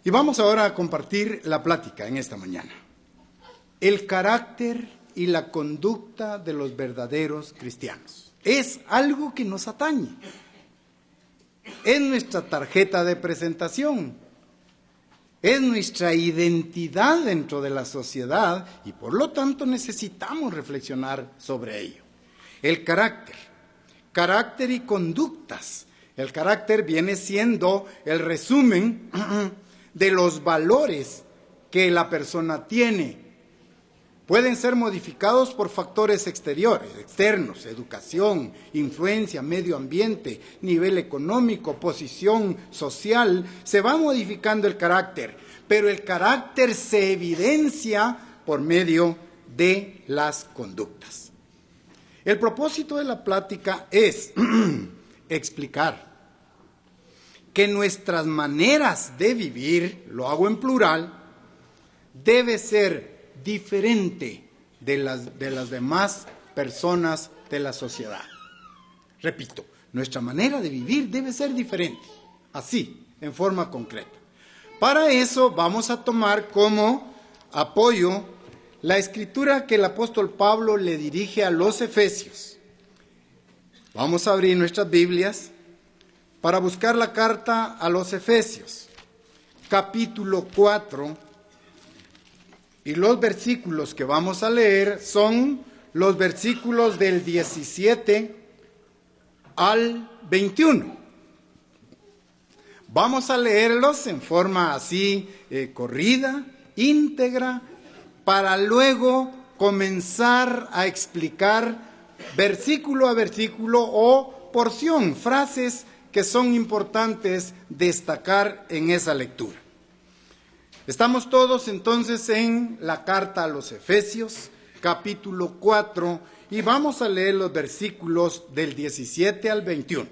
Y vamos ahora a compartir la plática en esta mañana. El carácter y la conducta de los verdaderos cristianos. Es algo que nos atañe. Es nuestra tarjeta de presentación. Es nuestra identidad dentro de la sociedad y por lo tanto necesitamos reflexionar sobre ello. El carácter y conductas. El carácter viene siendo el resumen de los valores que la persona tiene. Pueden ser modificados por factores externos, educación, influencia, medio ambiente, nivel económico, posición social. Se va modificando el carácter, pero el carácter se evidencia por medio de las conductas. El propósito de la plática es explicar que nuestras maneras de vivir, lo hago en plural, debe ser diferente de las demás personas de la sociedad. Repito, nuestra manera de vivir debe ser diferente, así, en forma concreta. Para eso vamos a tomar como apoyo la escritura que el apóstol Pablo le dirige a los Efesios. Vamos a abrir nuestras Biblias para buscar la carta a los Efesios, capítulo 4, y los versículos que vamos a leer son los versículos del 17 al 21. Vamos a leerlos en forma así corrida, íntegra, para luego comenzar a explicar versículo a versículo o porción, frases que son importantes destacar en esa lectura. Estamos todos entonces en la carta a los Efesios, capítulo 4, y vamos a leer los versículos del 17 al 21.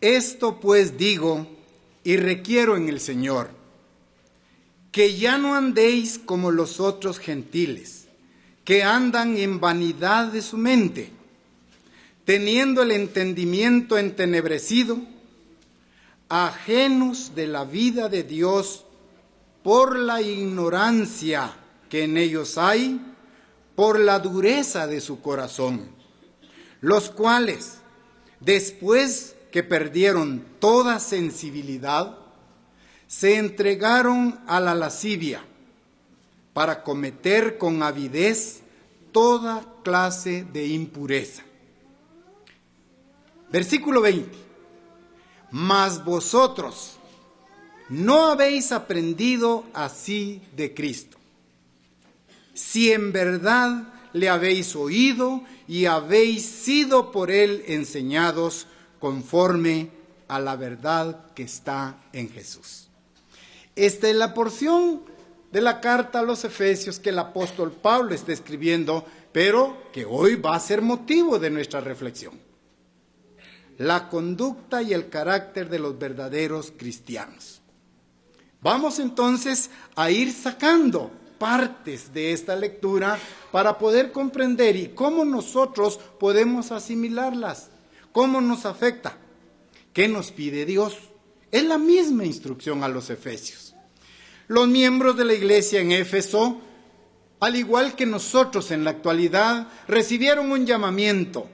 Esto pues digo y requiero en el Señor, que ya no andéis como los otros gentiles, que andan en vanidad de su mente, teniendo el entendimiento entenebrecido, ajenos de la vida de Dios por la ignorancia que en ellos hay, por la dureza de su corazón, los cuales, después que perdieron toda sensibilidad, se entregaron a la lascivia para cometer con avidez toda clase de impureza. Versículo 20. Mas vosotros no habéis aprendido así de Cristo, si en verdad le habéis oído y habéis sido por él enseñados conforme a la verdad que está en Jesús. Esta es la porción de la carta a los Efesios que el apóstol Pablo está escribiendo, pero que hoy va a ser motivo de nuestra reflexión. La conducta y el carácter de los verdaderos cristianos. Vamos entonces a ir sacando partes de esta lectura para poder comprender y cómo nosotros podemos asimilarlas, cómo nos afecta, qué nos pide Dios. Es la misma instrucción a los Efesios. Los miembros de la iglesia en Éfeso, al igual que nosotros en la actualidad, recibieron un llamamiento.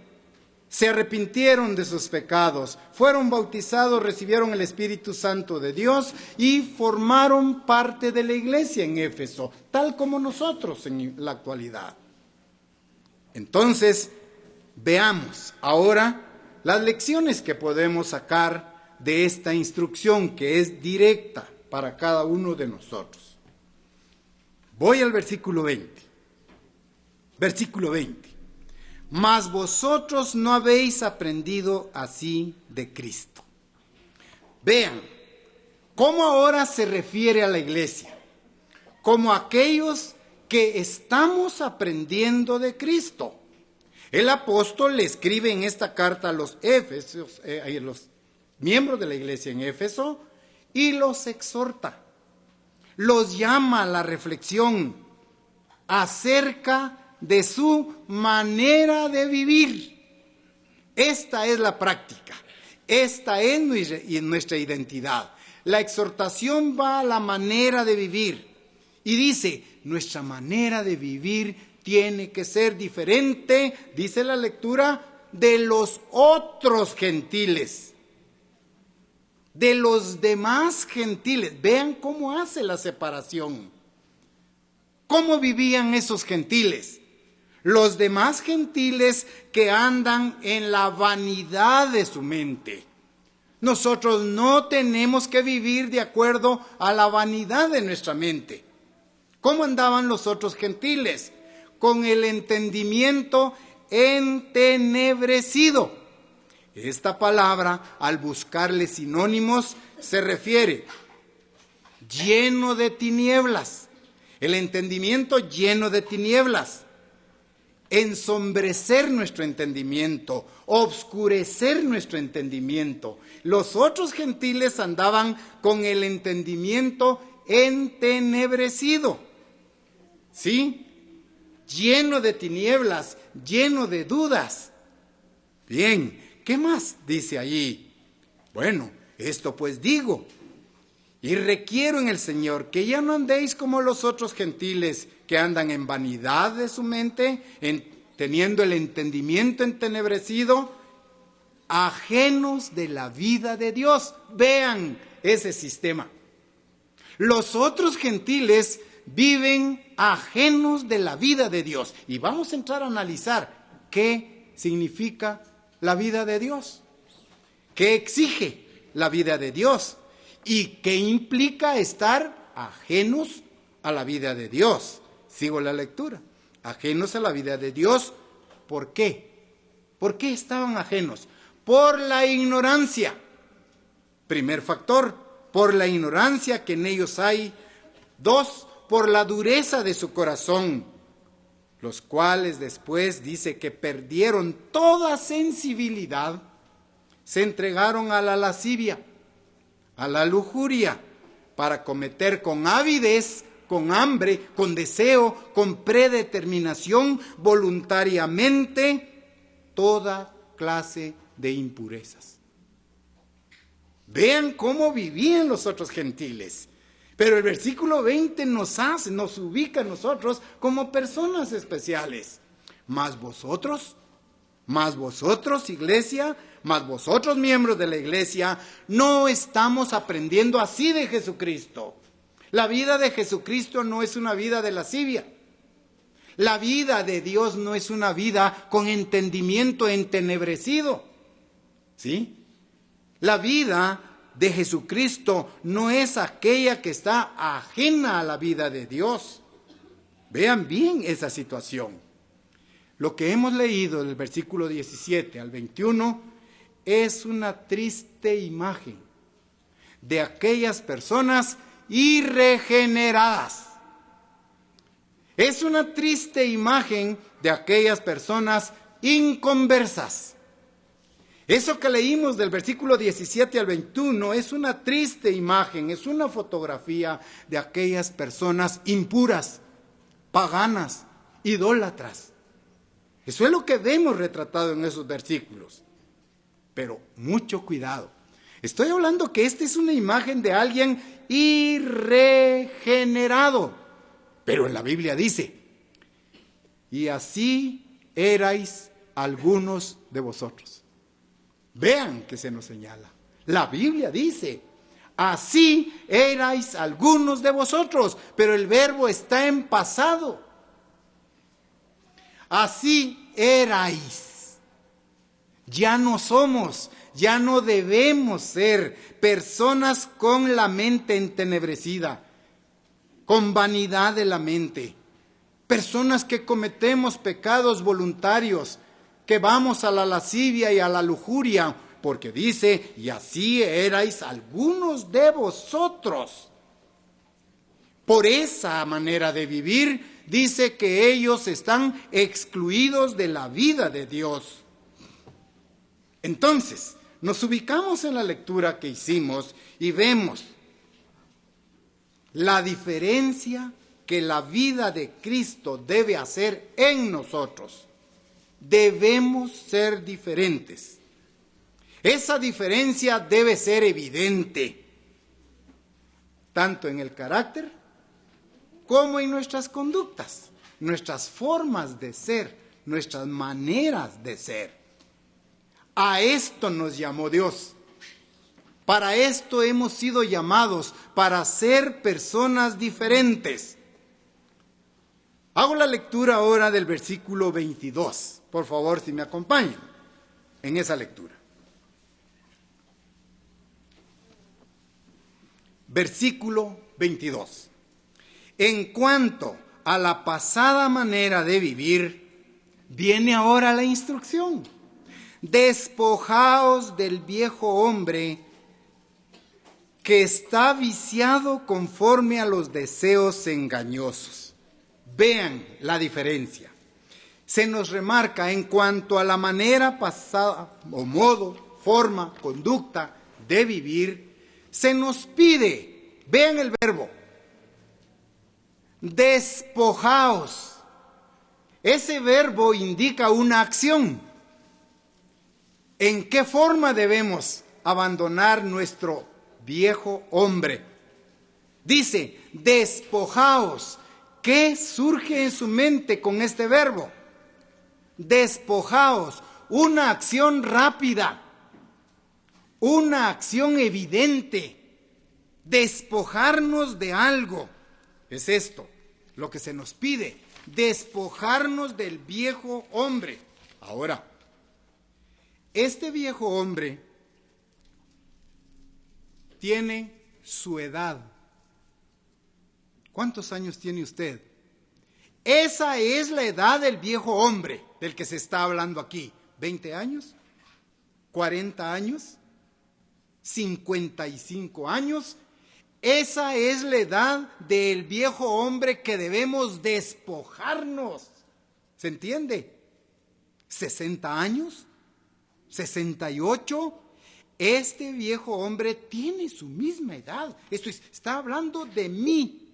Se arrepintieron de sus pecados, fueron bautizados, recibieron el Espíritu Santo de Dios y formaron parte de la iglesia en Éfeso, tal como nosotros en la actualidad. Entonces, veamos ahora las lecciones que podemos sacar de esta instrucción que es directa para cada uno de nosotros. Voy al versículo 20. Versículo 20. Mas vosotros no habéis aprendido así de Cristo. Vean, cómo ahora se refiere a la iglesia, como aquellos que estamos aprendiendo de Cristo. El apóstol le escribe en esta carta a los Efesios, a los miembros de la iglesia en Éfeso, y los exhorta, los llama a la reflexión acerca de su manera de vivir. Esta es la práctica. Esta es nuestra identidad. La exhortación va a la manera de vivir. Y dice, nuestra manera de vivir tiene que ser diferente, dice la lectura, de los otros gentiles. De los demás gentiles. Vean cómo hace la separación. ¿Cómo vivían esos gentiles? Los demás gentiles que andan en la vanidad de su mente. Nosotros no tenemos que vivir de acuerdo a la vanidad de nuestra mente. ¿Cómo andaban los otros gentiles? Con el entendimiento entenebrecido. Esta palabra, al buscarle sinónimos, se refiere lleno de tinieblas. El entendimiento lleno de tinieblas. Ensombrecer nuestro entendimiento, obscurecer nuestro entendimiento. Los otros gentiles andaban con el entendimiento entenebrecido, ¿sí? Lleno de tinieblas, lleno de dudas. Bien, ¿qué más dice allí? Bueno, esto pues digo, y requiero en el Señor que ya no andéis como los otros gentiles que andan en vanidad de su mente, teniendo el entendimiento entenebrecido, ajenos de la vida de Dios. Vean ese sistema. Los otros gentiles viven ajenos de la vida de Dios. Y vamos a entrar a analizar qué significa la vida de Dios, qué exige la vida de Dios y qué implica estar ajenos a la vida de Dios. Sigo la lectura. Ajenos a la vida de Dios. ¿Por qué? ¿Por qué estaban ajenos? Por la ignorancia. Primer factor, por la ignorancia que en ellos hay. 2, por la dureza de su corazón, los cuales después dice que perdieron toda sensibilidad, se entregaron a la lascivia, a la lujuria, para cometer con avidez, con hambre, con deseo, con predeterminación, voluntariamente, toda clase de impurezas. Vean cómo vivían los otros gentiles. Pero el versículo 20 nos ubica a nosotros como personas especiales. Más vosotros, iglesia, más vosotros, miembros de la iglesia, no estamos aprendiendo así de Jesucristo. La vida de Jesucristo no es una vida de lascivia. La vida de Dios no es una vida con entendimiento entenebrecido. ¿Sí? La vida de Jesucristo no es aquella que está ajena a la vida de Dios. Vean bien esa situación. Lo que hemos leído del versículo 17 al 21 es una triste imagen de aquellas personas irregeneradas. Es una triste imagen de aquellas personas inconversas. Eso que leímos del versículo 17 al 21 es una triste imagen, es una fotografía de aquellas personas impuras, paganas, idólatras. Eso es lo que vemos retratado en esos versículos. Pero mucho cuidado. Estoy hablando que esta es una imagen de alguien irregenerado. Pero en la Biblia dice, y así erais algunos de vosotros. Vean que se nos señala. La Biblia dice, así erais algunos de vosotros, pero el verbo está en pasado. Así erais. Ya no somos, ya no debemos ser personas con la mente entenebrecida, con vanidad de la mente, personas que cometemos pecados voluntarios, que vamos a la lascivia y a la lujuria, porque dice, y así erais algunos de vosotros. Por esa manera de vivir, dice que ellos están excluidos de la vida de Dios. Entonces, nos ubicamos en la lectura que hicimos y vemos la diferencia que la vida de Cristo debe hacer en nosotros. Debemos ser diferentes. Esa diferencia debe ser evidente, tanto en el carácter como en nuestras conductas, nuestras formas de ser, nuestras maneras de ser. A esto nos llamó Dios. Para esto hemos sido llamados, para ser personas diferentes. Hago la lectura ahora del versículo 22. Por favor, si me acompañan en esa lectura. Versículo 22. En cuanto a la pasada manera de vivir, viene ahora la instrucción. Despojaos del viejo hombre que está viciado conforme a los deseos engañosos. Vean la diferencia. Se nos remarca en cuanto a la manera pasada, o modo, forma, conducta de vivir, se nos pide, vean el verbo, despojaos. Ese verbo indica una acción. ¿En qué forma debemos abandonar nuestro viejo hombre? Dice, despojaos. ¿Qué surge en su mente con este verbo? Despojaos, una acción rápida, una acción evidente, despojarnos de algo. Es esto lo que se nos pide, despojarnos del viejo hombre. Ahora, este viejo hombre tiene su edad. ¿Cuántos años tiene usted? Esa es la edad del viejo hombre del que se está hablando aquí. ¿20 años? ¿40 años? ¿55 años? Esa es la edad del viejo hombre que debemos despojarnos. ¿Se entiende? ¿60 años? ¿68? Este viejo hombre tiene su misma edad. Esto está hablando de mí.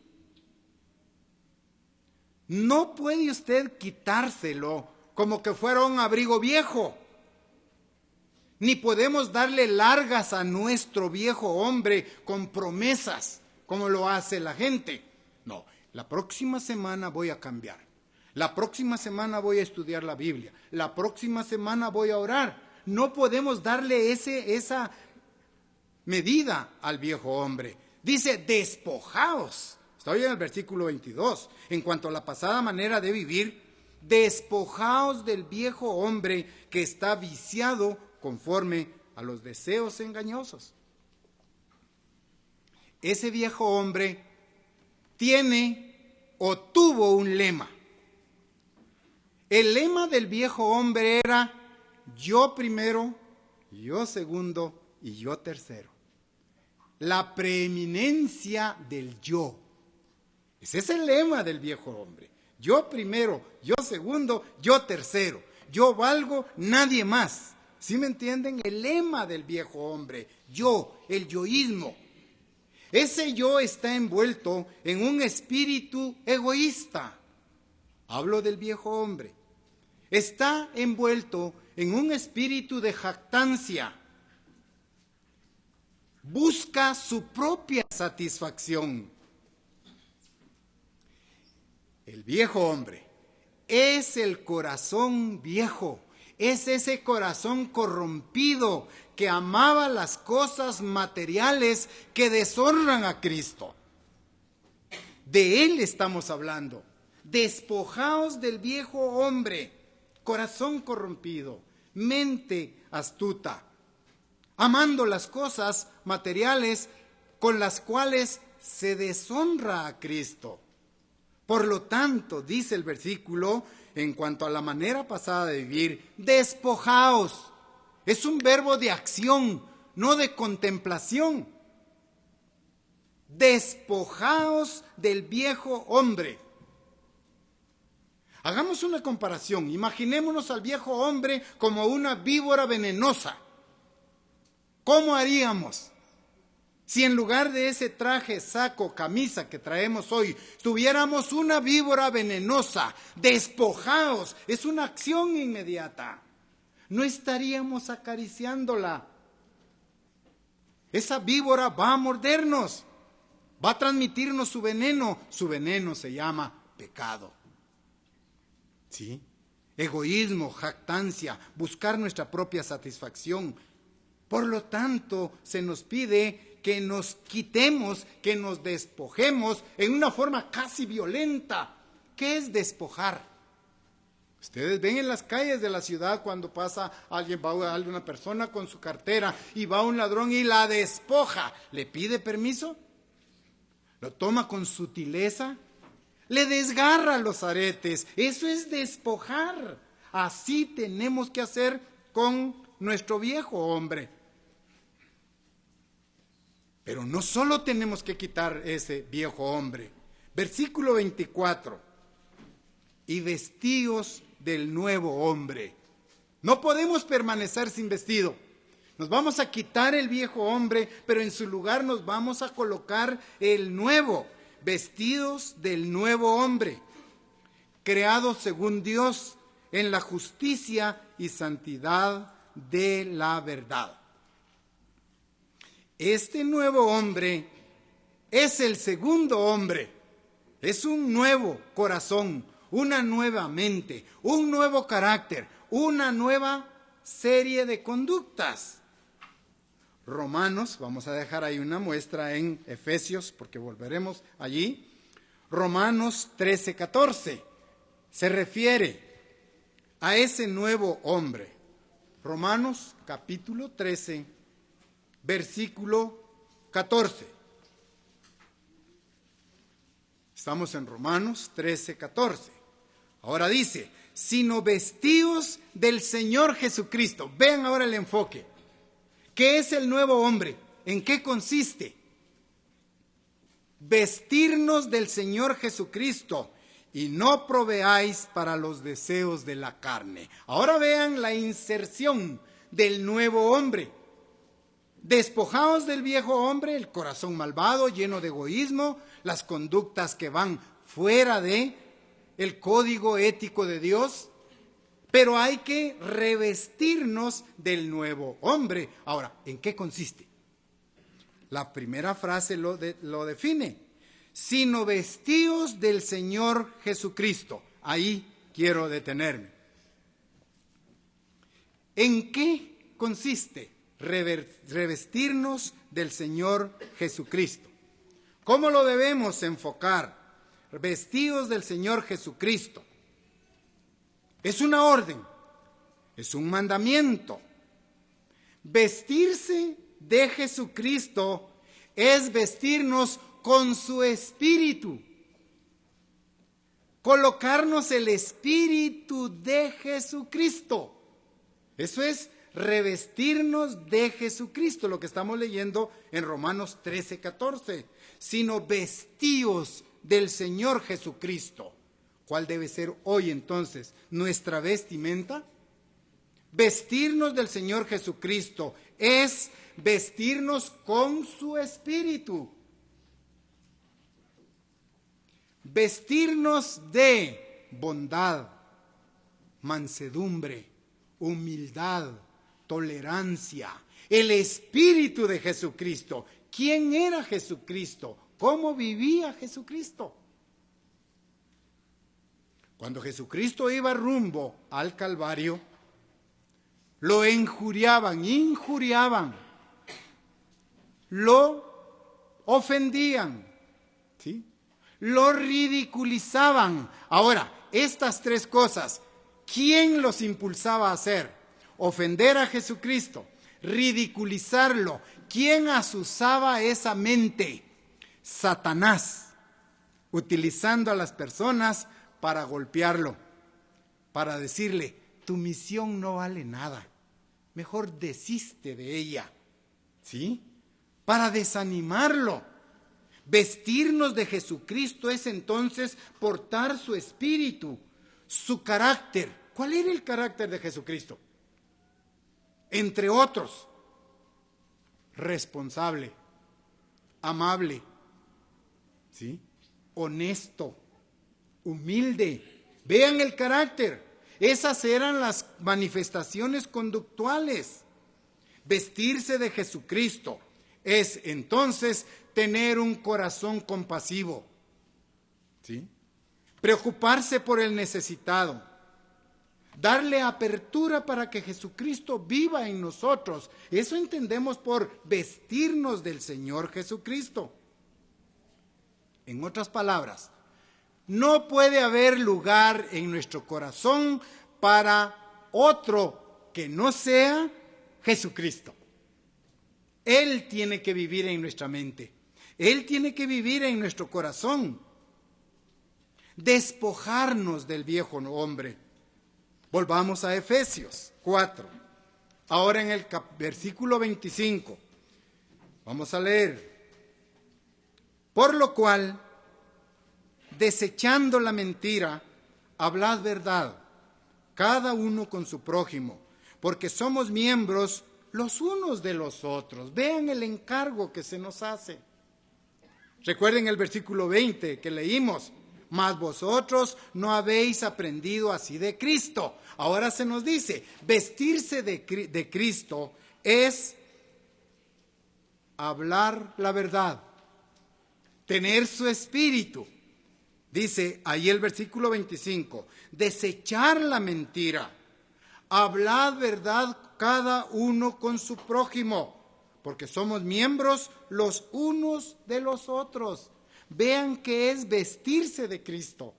No puede usted quitárselo como que fuera un abrigo viejo. Ni podemos darle largas a nuestro viejo hombre con promesas, como lo hace la gente. No, la próxima semana voy a cambiar. La próxima semana voy a estudiar la Biblia. La próxima semana voy a orar. No podemos darle esa medida al viejo hombre. Dice, despojaos. Estoy en el versículo 22. En cuanto a la pasada manera de vivir, despojaos del viejo hombre que está viciado conforme a los deseos engañosos. Ese viejo hombre tiene o tuvo un lema. El lema del viejo hombre era yo primero, yo segundo y yo tercero. La preeminencia del yo. Ese es el lema del viejo hombre. Yo primero, yo segundo, yo tercero. Yo valgo, nadie más. ¿Sí me entienden? El lema del viejo hombre. Yo, el yoísmo. Ese yo está envuelto en un espíritu egoísta. Hablo del viejo hombre. Está envuelto en un espíritu de jactancia. Busca su propia satisfacción. El viejo hombre es el corazón viejo, es ese corazón corrompido que amaba las cosas materiales que deshonran a Cristo. De él estamos hablando. Despojaos del viejo hombre, corazón corrompido, mente astuta, amando las cosas materiales con las cuales se deshonra a Cristo. Por lo tanto, dice el versículo, en cuanto a la manera pasada de vivir, despojaos. Es un verbo de acción, no de contemplación. Despojaos del viejo hombre. Hagamos una comparación. Imaginémonos al viejo hombre como una víbora venenosa. ¿Cómo haríamos? Si en lugar de ese traje, saco, camisa que traemos hoy, tuviéramos una víbora venenosa, despojaos, es una acción inmediata. No estaríamos acariciándola, Esa víbora va a mordernos, va a transmitirnos su veneno. Su veneno se llama pecado. ¿Sí? Egoísmo, jactancia, buscar nuestra propia satisfacción. Por lo tanto, se nos pide que nos quitemos, que nos despojemos en una forma casi violenta. ¿Qué es despojar? Ustedes ven en las calles de la ciudad cuando pasa alguien, va una persona con su cartera y va un ladrón y la despoja. ¿Le pide permiso? ¿Lo toma con sutileza? Le desgarra los aretes. Eso es despojar. Así tenemos que hacer con nuestro viejo hombre. Pero no solo tenemos que quitar ese viejo hombre. Versículo 24. Y vestíos del nuevo hombre. No podemos permanecer sin vestido. Nos vamos a quitar el viejo hombre, pero en su lugar nos vamos a colocar el nuevo. Vestidos del nuevo hombre, creados según Dios en la justicia y santidad de la verdad. Este nuevo hombre es el segundo hombre. Es un nuevo corazón, una nueva mente, un nuevo carácter, una nueva serie de conductas. Romanos, vamos a dejar ahí una muestra en Efesios, porque volveremos allí. Romanos 13:14 se refiere a ese nuevo hombre. Romanos capítulo 13, versículo 14. Estamos en Romanos 13:14. Ahora dice, sino vestíos del Señor Jesucristo. Vean ahora el enfoque. ¿Qué es el nuevo hombre? ¿En qué consiste? Vestirnos del Señor Jesucristo y no proveáis para los deseos de la carne. Ahora vean la inserción del nuevo hombre. Despojaos del viejo hombre, el corazón malvado, lleno de egoísmo, las conductas que van fuera de el código ético de Dios. Pero hay que revestirnos del nuevo hombre. Ahora, ¿en qué consiste? La primera frase lo define. Sino vestíos del Señor Jesucristo. Ahí quiero detenerme. ¿En qué consiste revestirnos del Señor Jesucristo? ¿Cómo lo debemos enfocar? Vestidos del Señor Jesucristo. Es una orden, es un mandamiento. Vestirse de Jesucristo es vestirnos con su espíritu. Colocarnos el espíritu de Jesucristo. Eso es revestirnos de Jesucristo, lo que estamos leyendo en Romanos 13:14. Sino vestíos del Señor Jesucristo. ¿Cuál debe ser hoy entonces nuestra vestimenta? Vestirnos del Señor Jesucristo es vestirnos con su espíritu. Vestirnos de bondad, mansedumbre, humildad, tolerancia, el espíritu de Jesucristo. ¿Quién era Jesucristo? ¿Cómo vivía Jesucristo? Cuando Jesucristo iba rumbo al Calvario, lo injuriaban, lo ofendían, ¿sí? Lo ridiculizaban. Ahora, estas tres cosas, ¿quién los impulsaba a hacer? Ofender a Jesucristo, ridiculizarlo. ¿Quién azuzaba esa mente? Satanás, utilizando a las personas para golpearlo, para decirle, tu misión no vale nada, mejor desiste de ella, ¿sí? Para desanimarlo. Vestirnos de Jesucristo es entonces portar su espíritu, su carácter. ¿Cuál era el carácter de Jesucristo? Entre otros, responsable, amable, ¿sí? Honesto, humilde. Vean el carácter. Esas eran las manifestaciones conductuales. Vestirse de Jesucristo es entonces tener un corazón compasivo, ¿sí? Preocuparse por el necesitado, darle apertura para que Jesucristo viva en nosotros. Eso entendemos por vestirnos del Señor Jesucristo. En otras palabras, no puede haber lugar en nuestro corazón para otro que no sea Jesucristo. Él tiene que vivir en nuestra mente. Él tiene que vivir en nuestro corazón. Despojarnos del viejo hombre. Volvamos a Efesios 4. Ahora en el versículo 25. Vamos a leer. Por lo cual, desechando la mentira, hablad verdad, cada uno con su prójimo, porque somos miembros los unos de los otros. Vean el encargo que se nos hace. Recuerden el versículo 20 que leímos. Mas vosotros no habéis aprendido así de Cristo. Ahora se nos dice, vestirse de Cristo es hablar la verdad, tener su espíritu. Dice ahí el versículo 25, desechar la mentira, hablad verdad cada uno con su prójimo, porque somos miembros los unos de los otros. Vean que es vestirse de Cristo,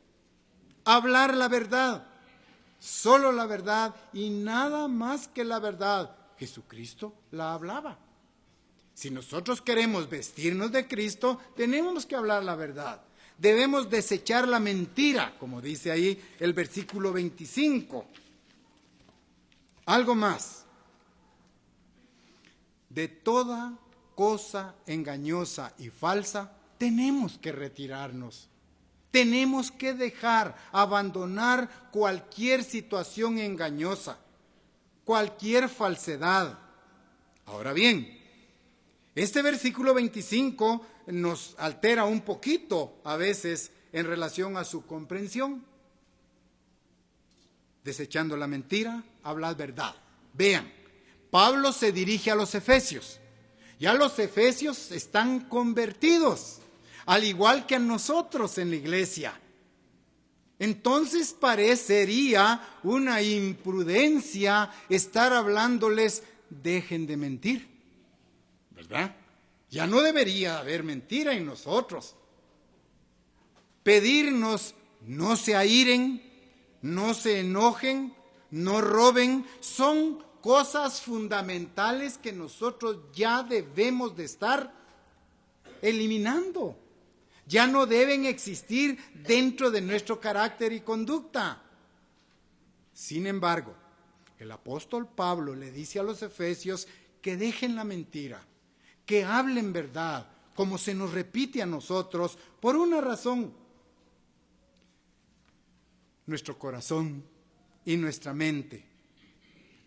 hablar la verdad, solo la verdad y nada más que la verdad. Jesucristo la hablaba. Si nosotros queremos vestirnos de Cristo, tenemos que hablar la verdad. Debemos desechar la mentira, como dice ahí el versículo 25. Algo más. De toda cosa engañosa y falsa, tenemos que retirarnos. Tenemos que dejar, abandonar cualquier situación engañosa, cualquier falsedad. Ahora bien, este versículo 25 nos altera un poquito a veces en relación a su comprensión. Desechando la mentira, hablad verdad. Vean, Pablo se dirige a los efesios. Ya los efesios están convertidos, al igual que a nosotros en la iglesia. Entonces parecería una imprudencia estar hablándoles, dejen de mentir, ¿verdad? Ya no debería haber mentira en nosotros. Pedirnos, no se airen, no se enojen, no roben, son cosas fundamentales que nosotros ya debemos de estar eliminando. Ya no deben existir dentro de nuestro carácter y conducta. Sin embargo, el apóstol Pablo le dice a los efesios que dejen la mentira, que hablen verdad, como se nos repite a nosotros, por una razón. Nuestro corazón y nuestra mente,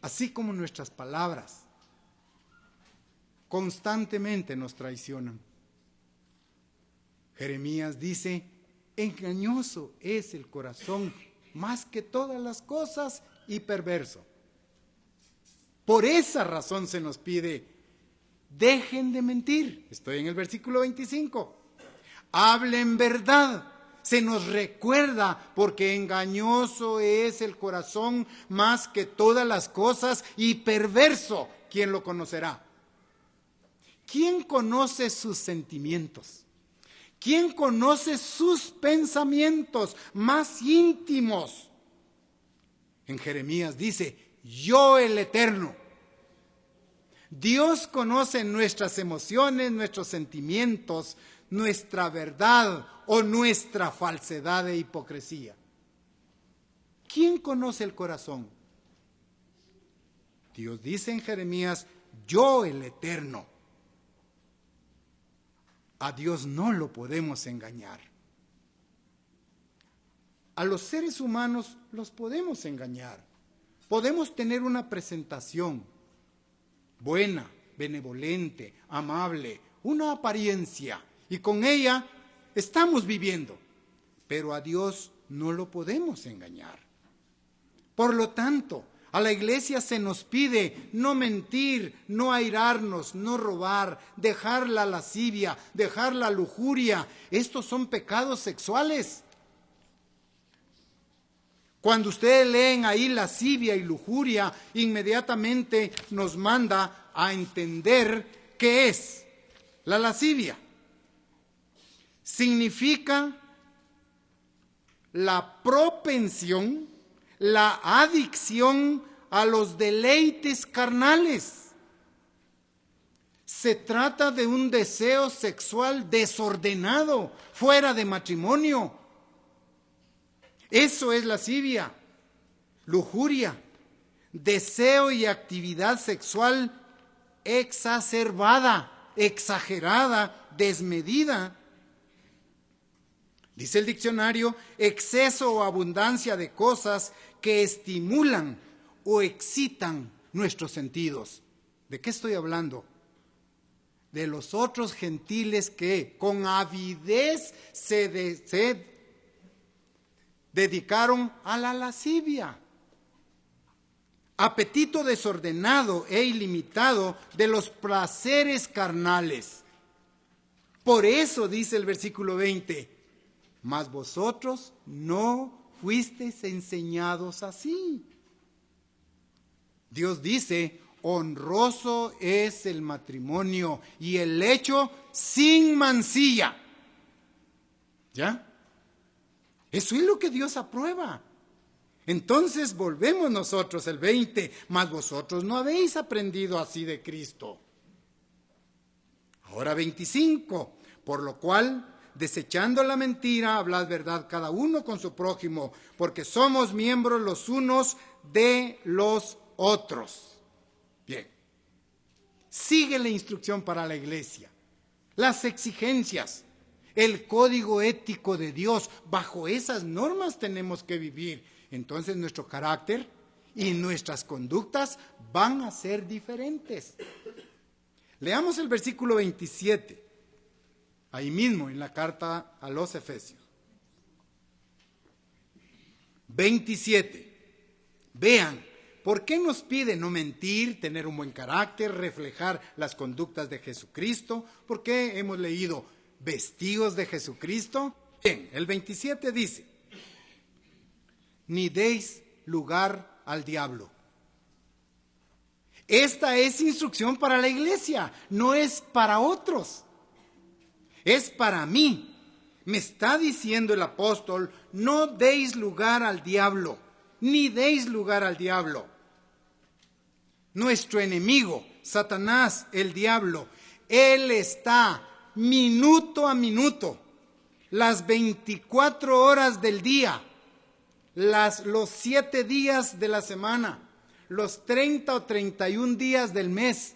así como nuestras palabras, constantemente nos traicionan. Jeremías dice, engañoso es el corazón más que todas las cosas y perverso. Por esa razón se nos pide, dejen de mentir. Estoy en el versículo 25. Hablen verdad. Se nos recuerda, porque engañoso es el corazón más que todas las cosas y perverso. ¿Quién lo conocerá? ¿Quién conoce sus sentimientos? ¿Quién conoce sus pensamientos más íntimos? En Jeremías dice, yo el Eterno. Dios conoce nuestras emociones, nuestros sentimientos, nuestra verdad o nuestra falsedad e hipocresía. ¿Quién conoce el corazón? Dios dice en Jeremías, yo el Eterno. A Dios no lo podemos engañar. A los seres humanos los podemos engañar. Podemos tener una presentación buena, benevolente, amable, una apariencia, y con ella estamos viviendo. Pero a Dios no lo podemos engañar. Por lo tanto, A la iglesia se nos pide no mentir, no airarnos, no robar, dejar la lascivia, dejar la lujuria. Estos son pecados sexuales. Cuando ustedes leen ahí lascivia y lujuria, inmediatamente nos manda a entender qué es la lascivia. Significa la propensión, la adicción a los deleites carnales. Se trata de un deseo sexual desordenado, fuera de matrimonio. Eso es lascivia, lujuria, deseo y actividad sexual exacerbada, exagerada, desmedida. Dice el diccionario, exceso o abundancia de cosas que estimulan o excitan nuestros sentidos. ¿De qué estoy hablando? De los otros gentiles que con avidez se dedicaron a la lascivia. Apetito desordenado e ilimitado de los placeres carnales. Por eso dice el versículo 20, mas vosotros no fuisteis enseñados así. Dios dice, honroso es el matrimonio y el lecho sin mancilla. ¿Ya? Eso es lo que Dios aprueba. Entonces volvemos nosotros el 20, mas vosotros no habéis aprendido así de Cristo. Ahora 25, por lo cual, desechando la mentira, hablad verdad cada uno con su prójimo, porque somos miembros los unos de los otros. Bien, sigue la instrucción para la iglesia, las exigencias, el código ético de Dios. Bajo esas normas tenemos que vivir. Entonces nuestro carácter y nuestras conductas van a ser diferentes. Leamos el versículo 27, ahí mismo en la carta a los Efesios. 27. Vean, ¿por qué nos pide no mentir, tener un buen carácter, reflejar las conductas de Jesucristo? ¿Por qué hemos leído vestidos de Jesucristo? Bien, el 27 dice, ni deis lugar al diablo. Esta es instrucción para la iglesia, no es para otros, es para mí. Me está diciendo el apóstol, no deis lugar al diablo, ni deis lugar al diablo. Nuestro enemigo, Satanás, el diablo, él está minuto a minuto, las 24 horas del día, los 7 días de la semana, los 30 o 31 días del mes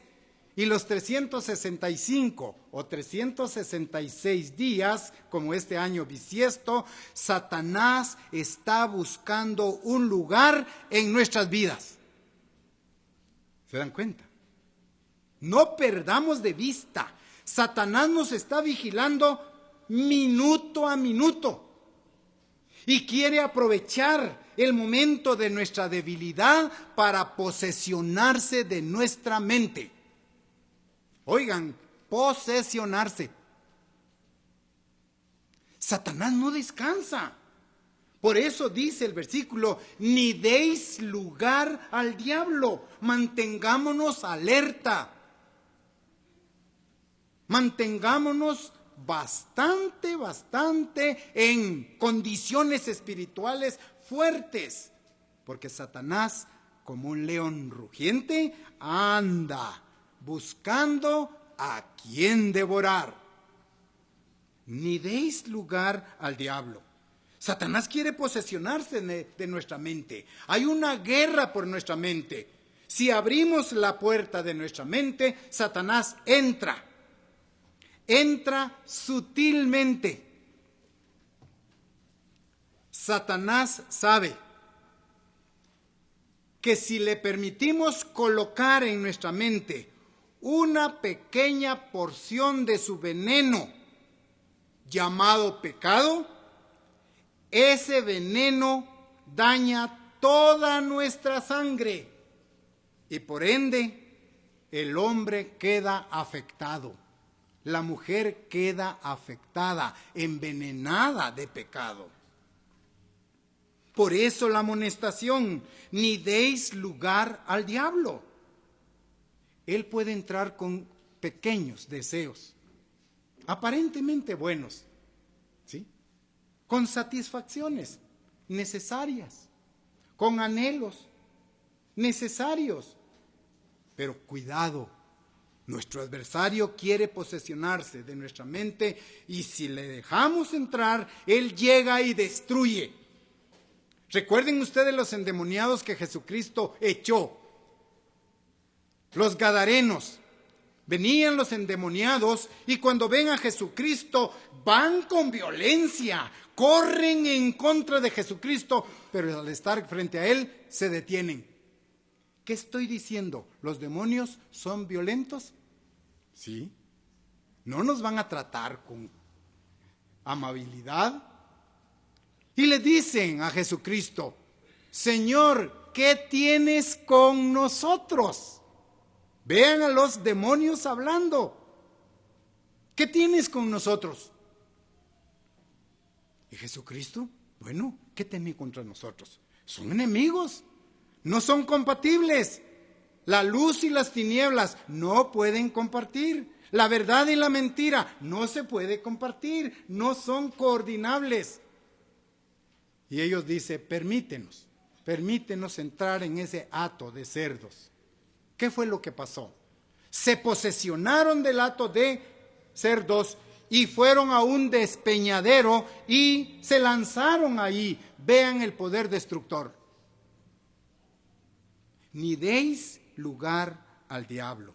y los 365 o 366 días, como este año bisiesto, Satanás está buscando un lugar en nuestras vidas. ¿Se dan cuenta? No perdamos de vista. Satanás nos está vigilando minuto a minuto y quiere aprovechar el momento de nuestra debilidad para posesionarse de nuestra mente. Oigan, posesionarse. Satanás no descansa. Por eso dice el versículo, ni deis lugar al diablo. Mantengámonos alerta. Mantengámonos bastante en condiciones espirituales fuertes, porque Satanás, como un león rugiente, anda buscando a quien devorar. Ni deis lugar al diablo. Satanás quiere posesionarse de nuestra mente. Hay una guerra por nuestra mente. Si abrimos la puerta de nuestra mente, Satanás entra sutilmente. Satanás sabe que si le permitimos colocar en nuestra mente una pequeña porción de su veneno llamado pecado, ese veneno daña toda nuestra sangre. Y por ende, el hombre queda afectado. La mujer queda afectada, envenenada de pecado. Por eso la amonestación: ni deis lugar al diablo. Él puede entrar con pequeños deseos, aparentemente buenos, ¿sí? Con satisfacciones necesarias, con anhelos necesarios. Pero cuidado, nuestro adversario quiere posesionarse de nuestra mente, y si le dejamos entrar, él llega y destruye. Recuerden ustedes los endemoniados que Jesucristo echó. Los gadarenos. Venían los endemoniados y cuando ven a Jesucristo van con violencia, corren en contra de Jesucristo, pero al estar frente a él se detienen. ¿Qué estoy diciendo? ¿Los demonios son violentos? Sí. No nos van a tratar con amabilidad. Y le dicen a Jesucristo: Señor, ¿qué tienes con nosotros? Vean a los demonios hablando. ¿Qué tienes con nosotros? Y Jesucristo, bueno, ¿qué tiene contra nosotros? Son enemigos, no son compatibles. La luz y las tinieblas no pueden compartir. La verdad y la mentira no se puede compartir, no son coordinables. Y ellos dicen: permítenos entrar en ese hato de cerdos. ¿Qué fue lo que pasó? Se posesionaron del hato de cerdos y fueron a un despeñadero y se lanzaron ahí. Vean el poder destructor. Ni deis lugar al diablo.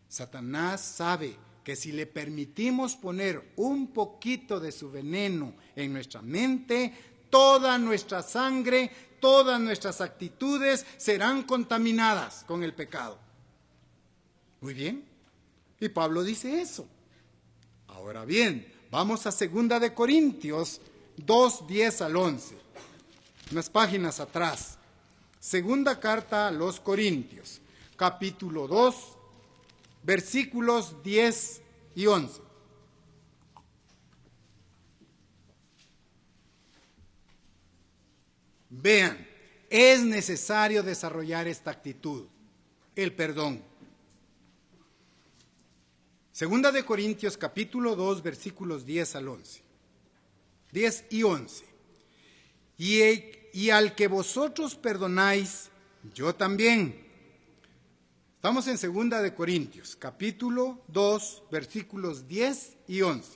Satanás sabe que si le permitimos poner un poquito de su veneno en nuestra mente, toda nuestra sangre, todas nuestras actitudes serán contaminadas con el pecado. Muy bien. Y Pablo dice eso. Ahora bien, vamos a 2 de Corintios 2, 10 al 11. Unas páginas atrás. Segunda carta a los Corintios, capítulo 2, versículos 10 y 11. Vean, es necesario desarrollar esta actitud, el perdón. Segunda de Corintios, capítulo 2, versículos 10 al 11. 10 y 11. Y al que vosotros perdonáis, yo también. Estamos en Segunda de Corintios, capítulo 2, versículos 10 y 11.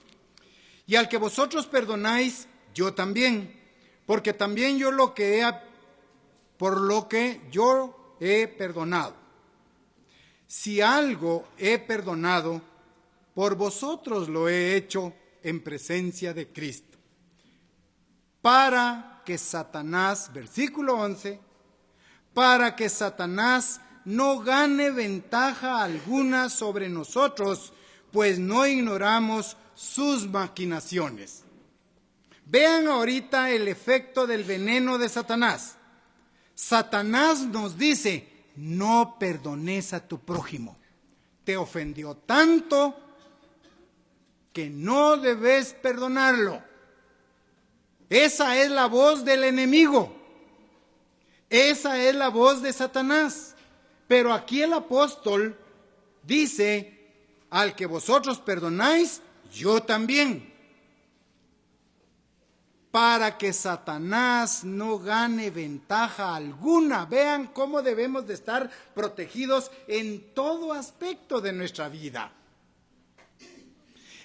Y al que vosotros perdonáis, yo también, porque también por lo que yo he perdonado. Si algo he perdonado, por vosotros lo he hecho en presencia de Cristo, para que Satanás, versículo 11, para que Satanás no gane ventaja alguna sobre nosotros, pues no ignoramos sus maquinaciones. Vean ahorita el efecto del veneno de Satanás. Satanás nos dice: no perdones a tu prójimo. Te ofendió tanto que no debes perdonarlo. Esa es la voz del enemigo. Esa es la voz de Satanás. Pero aquí el apóstol dice: al que vosotros perdonáis, yo también. Para que Satanás no gane ventaja alguna. Vean cómo debemos de estar protegidos en todo aspecto de nuestra vida.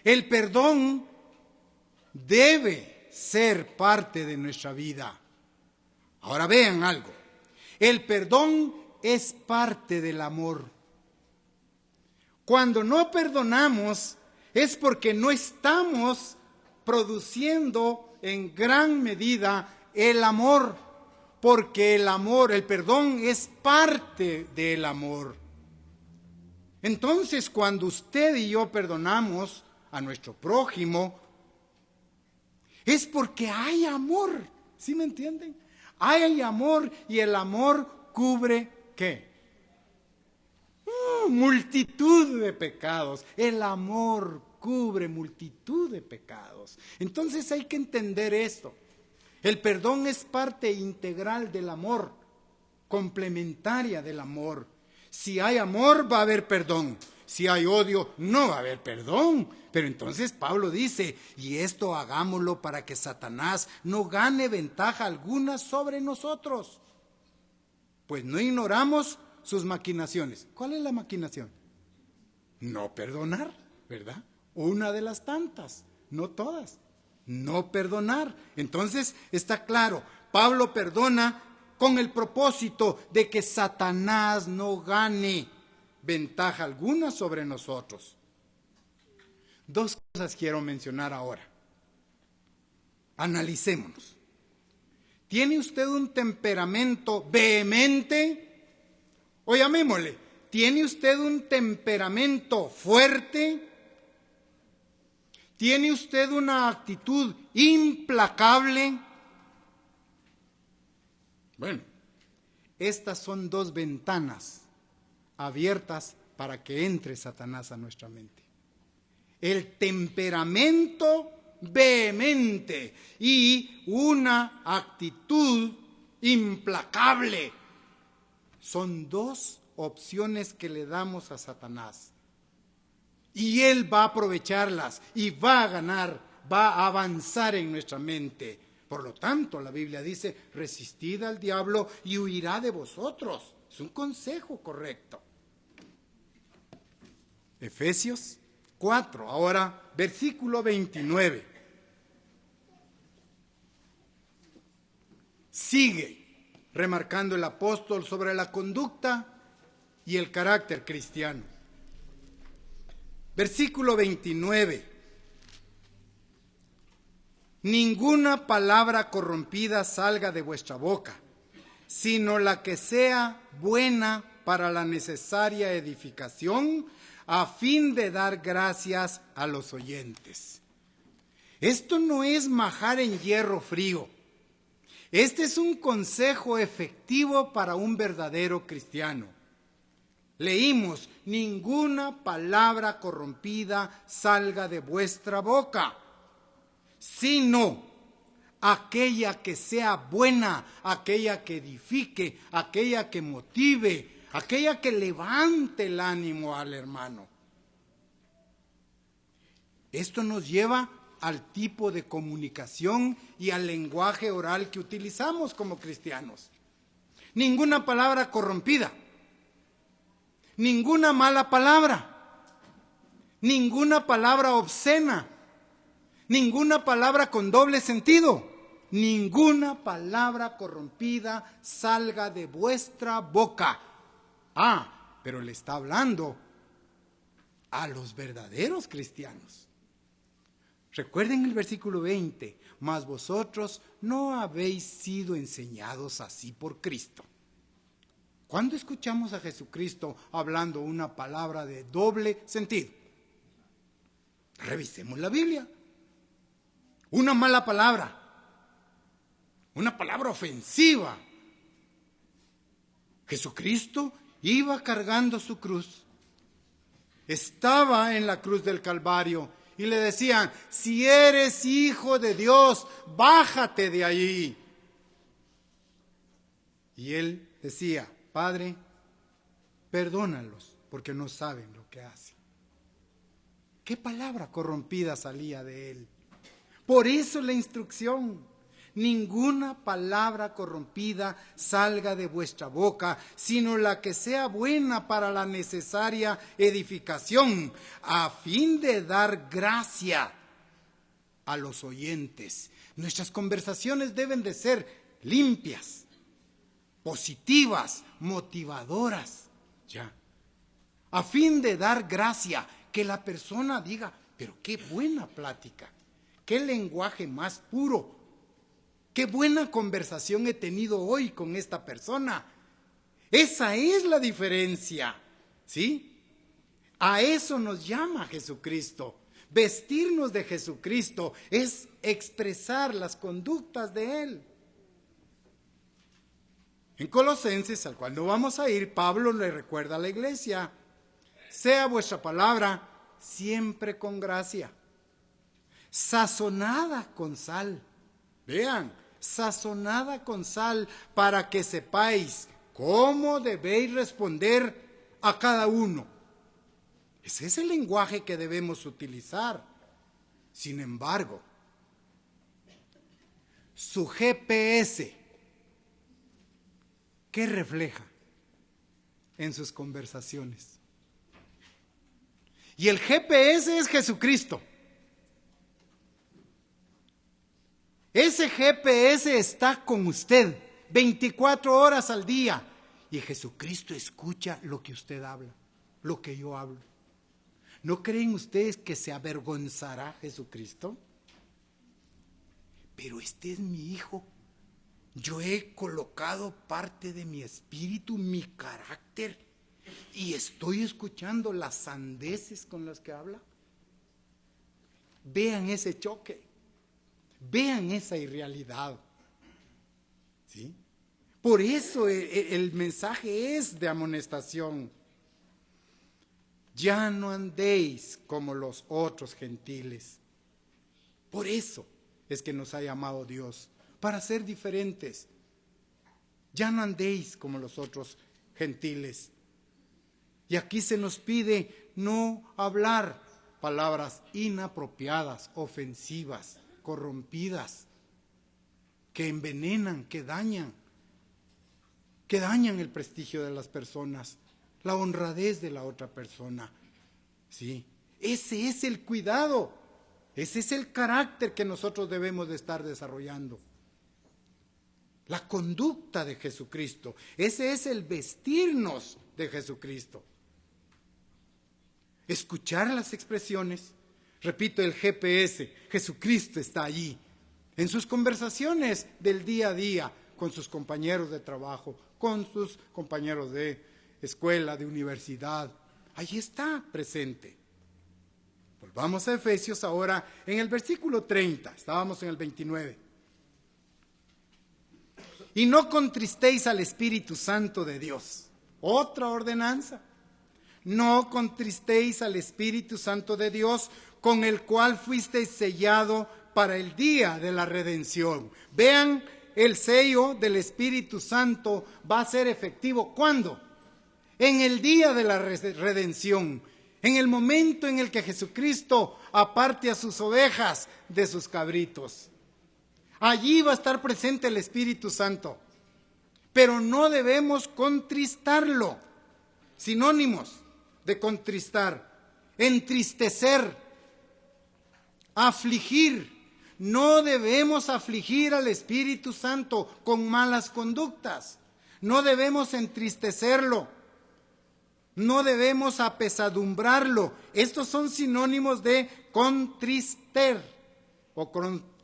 El perdón debe ser parte de nuestra vida. Ahora vean algo. El perdón es parte del amor. Cuando no perdonamos es porque no estamos produciendo en gran medida el amor, porque el perdón es parte del amor. Entonces, cuando usted y yo perdonamos a nuestro prójimo, es porque hay amor. ¿Sí me entienden? Hay amor y el amor cubre ¿qué? Multitud de pecados. El amor cubre multitud de pecados. Entonces hay que entender esto. El perdón es parte integral del amor, complementaria del amor. Si hay amor, va a haber perdón. Si hay odio, no va a haber perdón. Pero entonces Pablo dice, y esto hagámoslo para que Satanás no gane ventaja alguna sobre nosotros. Pues no ignoramos sus maquinaciones. ¿Cuál es la maquinación? No perdonar, ¿verdad? Una de las tantas, no todas. No perdonar. Entonces está claro, Pablo perdona con el propósito de que Satanás no gane ventaja alguna sobre nosotros. Dos cosas quiero mencionar ahora. Analicémonos. ¿Tiene usted un temperamento vehemente? O llamémosle, ¿tiene usted un temperamento fuerte? ¿Tiene usted una actitud implacable? Bueno, estas son dos ventanas abiertas para que entre Satanás a nuestra mente. El temperamento vehemente y una actitud implacable son dos opciones que le damos a Satanás. Y él va a aprovecharlas y va a ganar, va a avanzar en nuestra mente. Por lo tanto, la Biblia dice, resistid al diablo y huirá de vosotros. Es un consejo correcto. Efesios 4, ahora versículo 29. Sigue remarcando el apóstol sobre la conducta y el carácter cristiano. Versículo 29. Ninguna palabra corrompida salga de vuestra boca, sino la que sea buena para la necesaria edificación, a fin de dar gracias a los oyentes. Esto no es majar en hierro frío. Este es un consejo efectivo para un verdadero cristiano. Leímos, ninguna palabra corrompida salga de vuestra boca, sino aquella que sea buena, aquella que edifique, aquella que motive, aquella que levante el ánimo al hermano. Esto nos lleva al tipo de comunicación y al lenguaje oral que utilizamos como cristianos. Ninguna palabra corrompida. Ninguna mala palabra, ninguna palabra obscena, ninguna palabra con doble sentido, ninguna palabra corrompida salga de vuestra boca. Pero le está hablando a los verdaderos cristianos. Recuerden el versículo 20, mas vosotros no habéis sido enseñados así por Cristo. ¿Cuándo escuchamos a Jesucristo hablando una palabra de doble sentido? Revisemos la Biblia. Una mala palabra, una palabra ofensiva. Jesucristo iba cargando su cruz. Estaba en la cruz del Calvario y le decían, si eres hijo de Dios, bájate de allí. Y él decía, Padre, perdónalos porque no saben lo que hacen. ¿Qué palabra corrompida salía de él? Por eso la instrucción, ninguna palabra corrompida salga de vuestra boca, sino la que sea buena para la necesaria edificación, a fin de dar gracia a los oyentes. Nuestras conversaciones deben de ser limpias, positivas, motivadoras, a fin de dar gracia, que la persona diga, pero qué buena plática, qué lenguaje más puro, qué buena conversación he tenido hoy con esta persona. Esa es la diferencia, ¿sí? A eso nos llama Jesucristo. Vestirnos de Jesucristo es expresar las conductas de Él. En Colosenses, al cual no vamos a ir, Pablo le recuerda a la iglesia: sea vuestra palabra siempre con gracia, sazonada con sal. Vean, sazonada con sal, para que sepáis cómo debéis responder a cada uno. Ese es el lenguaje que debemos utilizar. Sin embargo, su GPS, ¿qué refleja en sus conversaciones? Y el GPS es Jesucristo. Ese GPS está con usted 24 horas al día. Y Jesucristo escucha lo que usted habla, lo que yo hablo. ¿No creen ustedes que se avergonzará Jesucristo? Pero este es mi hijo. Yo he colocado parte de mi espíritu, mi carácter, y estoy escuchando las sandeces con las que habla. Vean ese choque, vean esa irrealidad. ¿Sí? Por eso el mensaje es de amonestación. Ya no andéis como los otros gentiles. Por eso es que nos ha llamado Dios, para ser diferentes. Ya no andéis como los otros gentiles. Y aquí se nos pide no hablar palabras inapropiadas, ofensivas, corrompidas, que envenenan, que dañan el prestigio de las personas, la honradez de la otra persona. ¿Sí? Ese es el cuidado, ese es el carácter que nosotros debemos de estar desarrollando. La conducta de Jesucristo, ese es el vestirnos de Jesucristo. Escuchar las expresiones, repito, el GPS, Jesucristo está allí, en sus conversaciones del día a día, con sus compañeros de trabajo, con sus compañeros de escuela, de universidad. Allí está presente. Volvamos a Efesios ahora en el versículo 30, estábamos en el 29. Y no contristéis al Espíritu Santo de Dios. Otra ordenanza. No contristéis al Espíritu Santo de Dios, con el cual fuisteis sellado para el día de la redención. Vean, el sello del Espíritu Santo va a ser efectivo. ¿Cuándo? En el día de la redención. En el momento en el que Jesucristo aparte a sus ovejas de sus cabritos. Allí va a estar presente el Espíritu Santo. Pero no debemos contristarlo. Sinónimos de contristar: entristecer, afligir. No debemos afligir al Espíritu Santo con malas conductas. No debemos entristecerlo. No debemos apesadumbrarlo. Estos son sinónimos de contrister o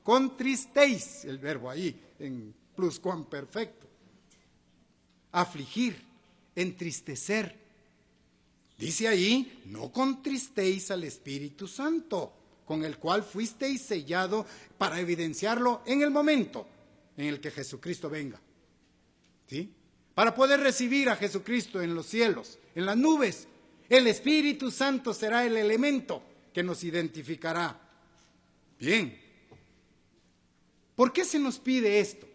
contristéis, el verbo ahí en pluscuamperfecto. Afligir, entristecer. Dice ahí: no contristéis al Espíritu Santo, con el cual fuisteis sellado, para evidenciarlo en el momento en el que Jesucristo venga. ¿Sí? Para poder recibir a Jesucristo en los cielos, en las nubes, el Espíritu Santo será el elemento que nos identificará. Bien. ¿Por qué se nos pide esto?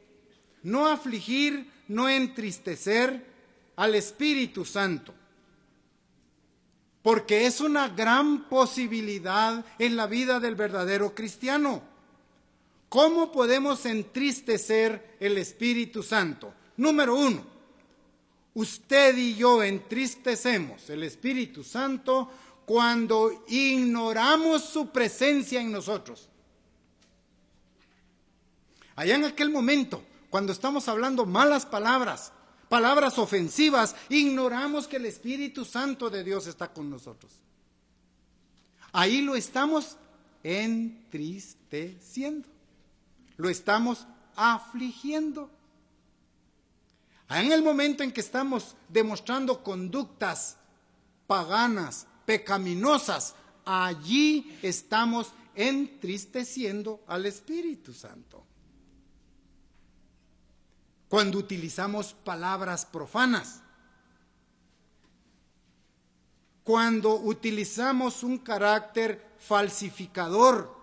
No afligir, no entristecer al Espíritu Santo. Porque es una gran posibilidad en la vida del verdadero cristiano. ¿Cómo podemos entristecer el Espíritu Santo? Número 1, usted y yo entristecemos el Espíritu Santo cuando ignoramos su presencia en nosotros. Allá en aquel momento, cuando estamos hablando malas palabras, palabras ofensivas, ignoramos que el Espíritu Santo de Dios está con nosotros. Ahí lo estamos entristeciendo, lo estamos afligiendo. En el momento en que estamos demostrando conductas paganas, pecaminosas, allí estamos entristeciendo al Espíritu Santo. cuando utilizamos palabras profanas, cuando utilizamos un carácter falsificador,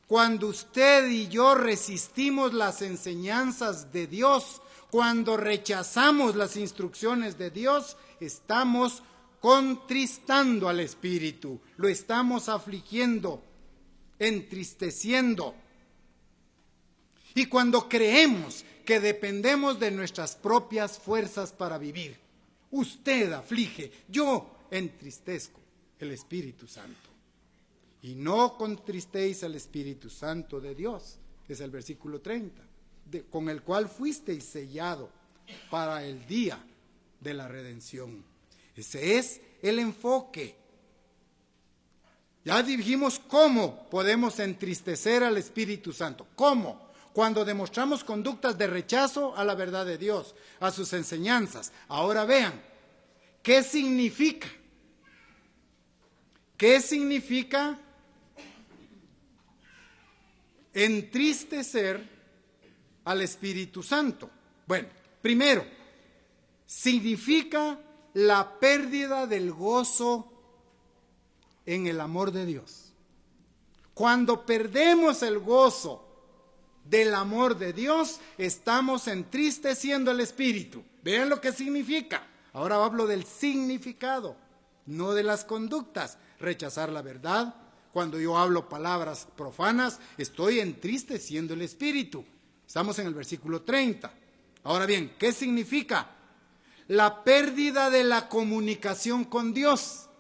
cuando usted y yo resistimos las enseñanzas de Dios, cuando rechazamos las instrucciones de Dios, estamos contristando al Espíritu, lo estamos afligiendo, entristeciendo. Y cuando creemos que dependemos de nuestras propias fuerzas para vivir, usted aflige, yo entristezco el Espíritu Santo. Y no contristéis al Espíritu Santo de Dios, es el versículo 30, con el cual fuisteis sellado para el día de la redención. Ese es el enfoque. Ya dijimos cómo podemos entristecer al Espíritu Santo. ¿Cómo? Cuando demostramos conductas de rechazo a la verdad de Dios, a sus enseñanzas. Ahora vean, ¿qué significa? ¿Qué significa entristecer al Espíritu Santo? Bueno, primero, significa la pérdida del gozo en el amor de Dios. Cuando perdemos el gozo del amor de Dios, estamos entristeciendo el Espíritu. Vean lo que significa. Ahora hablo del significado, no de las conductas. Rechazar la verdad. Cuando yo hablo palabras profanas, estoy entristeciendo el Espíritu. Estamos en el versículo 30. Ahora bien, ¿qué significa? La pérdida de la comunicación con Dios.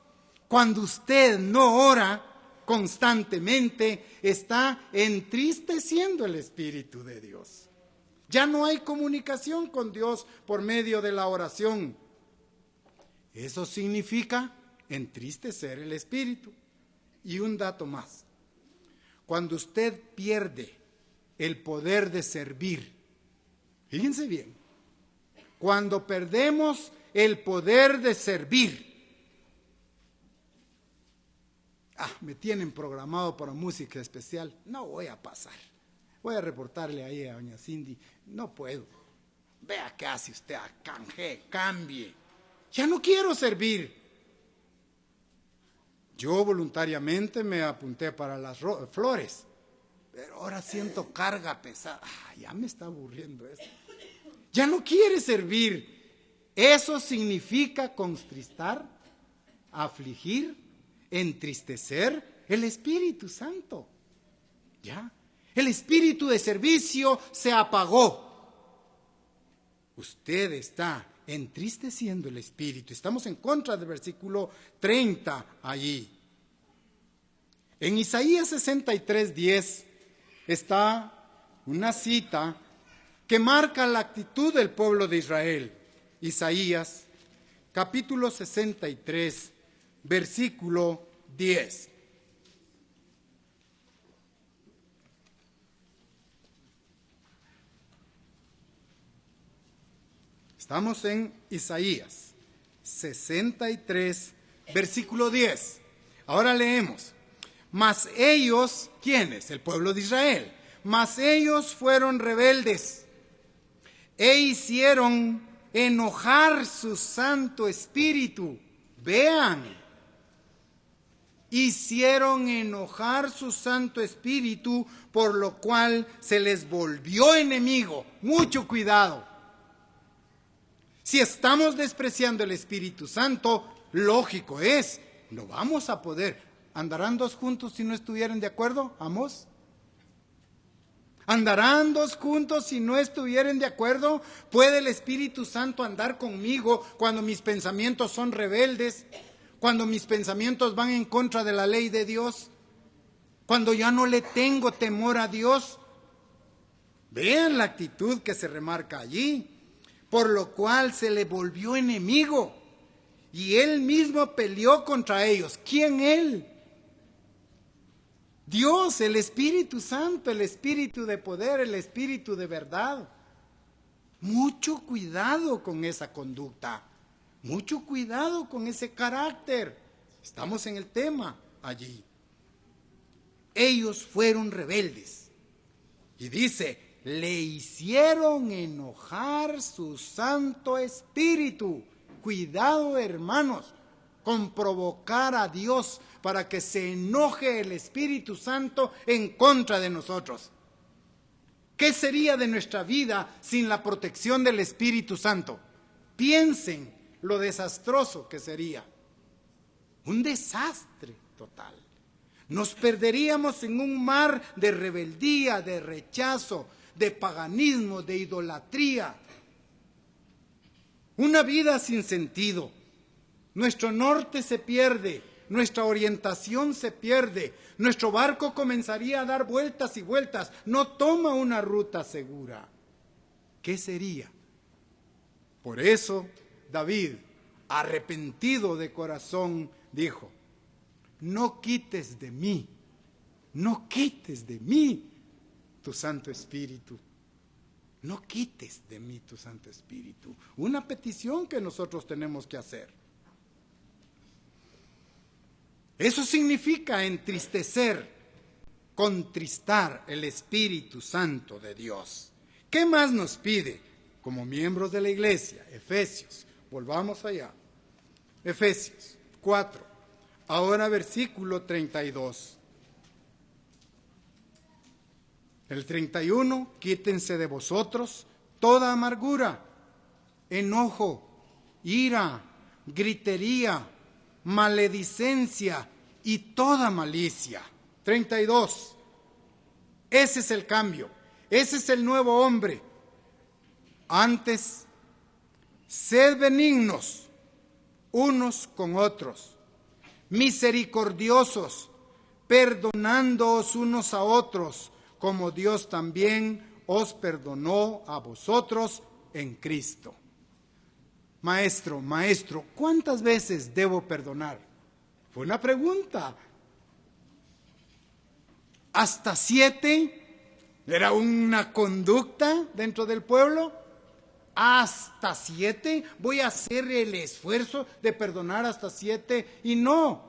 Cuando usted no ora constantemente, está entristeciendo el Espíritu de Dios. Ya no hay comunicación con Dios por medio de la oración. Eso significa entristecer el Espíritu. Y un dato más. Cuando usted pierde el poder de servir, fíjense bien, cuando perdemos el poder de servir, me tienen programado para música especial, no voy a pasar, voy a reportarle ahí a doña Cindy, no puedo, vea qué hace usted, cambie, ya no quiero servir. Yo voluntariamente me apunté para las flores, pero ahora siento carga pesada. Ya me está aburriendo eso. Ya no quiere servir. Eso significa contristar, afligir, entristecer el Espíritu Santo. ¿Ya? El espíritu de servicio se apagó. Usted está entristeciendo el Espíritu. Estamos en contra del versículo 30 allí. En Isaías 63:10 está una cita que marca la actitud del pueblo de Israel. Isaías, capítulo 63, versículo 10. Estamos en Isaías 63, versículo 10. Ahora leemos. Mas ellos, ¿quiénes? El pueblo de Israel. Mas ellos fueron rebeldes e hicieron enojar su Santo Espíritu. Vean. Hicieron enojar su Santo Espíritu, por lo cual se les volvió enemigo. Mucho cuidado. Si estamos despreciando el Espíritu Santo, lógico es, no vamos a poder. ¿Andarán dos juntos si no estuvieran de acuerdo? ¿Amós? ¿Andarán dos juntos si no estuvieran de acuerdo? ¿Puede el Espíritu Santo andar conmigo cuando mis pensamientos son rebeldes? Cuando mis pensamientos van en contra de la ley de Dios? Cuando ya no le tengo temor a Dios. Vean la actitud que se remarca allí. Por lo cual se le volvió enemigo. Y él mismo peleó contra ellos. ¿Quién él? Dios, el Espíritu Santo, el Espíritu de poder, el Espíritu de verdad. Mucho cuidado con esa conducta. Mucho cuidado con ese carácter. Estamos en el tema allí. Ellos fueron rebeldes. Y dice, le hicieron enojar su Santo Espíritu. Cuidado, hermanos, con provocar a Dios para que se enoje el Espíritu Santo en contra de nosotros. ¿Qué sería de nuestra vida sin la protección del Espíritu Santo? Piensen lo desastroso que sería. Un desastre total. Nos perderíamos en un mar de rebeldía, de rechazo, de paganismo, de idolatría. Una vida sin sentido. Nuestro norte se pierde, nuestra orientación se pierde, nuestro barco comenzaría a dar vueltas y vueltas, no toma una ruta segura. ¿Qué sería? Por eso David, arrepentido de corazón, dijo: no quites de mí tu Santo Espíritu. No quites de mí tu Santo Espíritu. Una petición que nosotros tenemos que hacer. Eso significa entristecer, contristar el Espíritu Santo de Dios. ¿Qué más nos pide como miembros de la iglesia? Efesios, volvamos allá. Efesios 4, ahora versículo 32. El 31, quítense de vosotros toda amargura, enojo, ira, gritería, maledicencia y toda malicia. 32. Ese es el cambio, ese es el nuevo hombre. Antes, sed benignos unos con otros, misericordiosos, perdonándoos unos a otros, como Dios también os perdonó a vosotros en Cristo. Maestro, ¿cuántas veces debo perdonar? Fue una pregunta. ¿Hasta 7? ¿Era una conducta dentro del pueblo? ¿Hasta 7? Voy a hacer el esfuerzo de perdonar hasta 7 y no.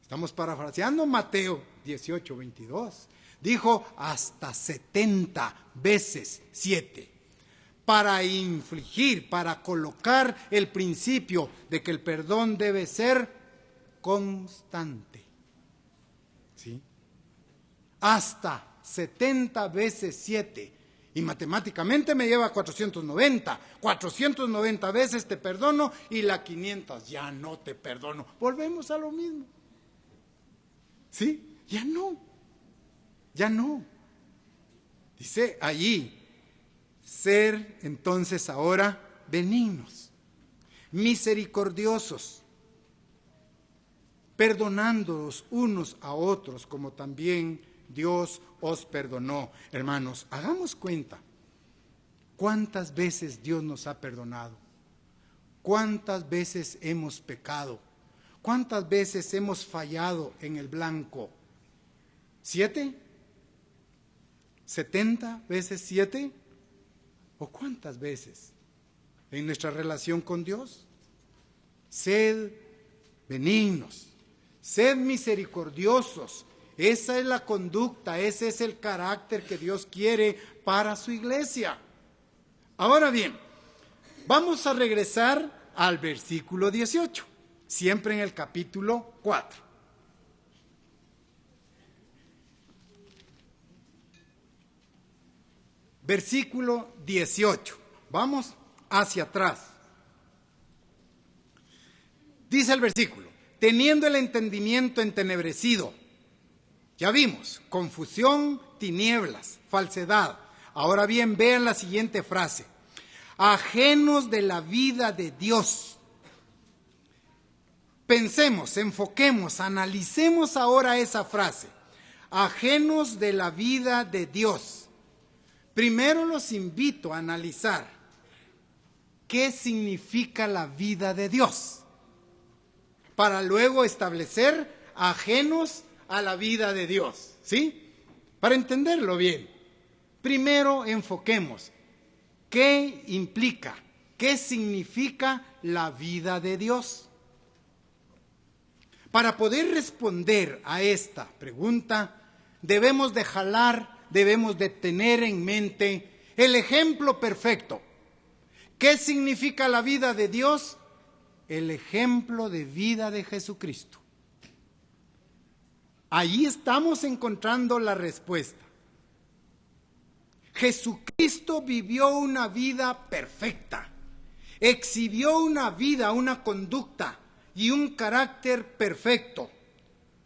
Estamos parafraseando Mateo 18:22. Dijo hasta 70 veces 7. Para infligir, para colocar el principio de que el perdón debe ser constante. ¿Sí? Hasta 70 veces 7. Y matemáticamente me lleva 490. 490 veces te perdono y la 500 ya no te perdono. Volvemos a lo mismo. ¿Sí? Ya no. Dice allí, ser entonces ahora benignos, misericordiosos, perdonándoos unos a otros como también Dios os perdonó. Hermanos, hagamos cuenta cuántas veces Dios nos ha perdonado, cuántas veces hemos pecado, cuántas veces hemos fallado en el blanco. ¿7? ¿70 veces 7? ¿O cuántas veces en nuestra relación con Dios? Sed benignos, sed misericordiosos. Esa es la conducta, ese es el carácter que Dios quiere para su iglesia. Ahora bien, vamos a regresar al versículo 18, siempre en el capítulo 4. Versículo 18. Vamos hacia atrás. Dice el versículo: teniendo el entendimiento entenebrecido. Ya vimos, confusión, tinieblas, falsedad. Ahora bien, vean la siguiente frase: ajenos de la vida de Dios. Pensemos, enfoquemos, analicemos ahora esa frase. Ajenos de la vida de Dios. Primero los invito a analizar qué significa la vida de Dios, para luego establecer ajenos a la vida de Dios, ¿sí? Para entenderlo bien, primero enfoquemos qué implica, qué significa la vida de Dios. Para poder responder a esta pregunta, debemos de jalar debemos de tener en mente el ejemplo perfecto. ¿Qué significa la vida de Dios? El ejemplo de vida de Jesucristo. Allí estamos encontrando la respuesta. Jesucristo vivió una vida perfecta, exhibió una vida, una conducta y un carácter perfecto.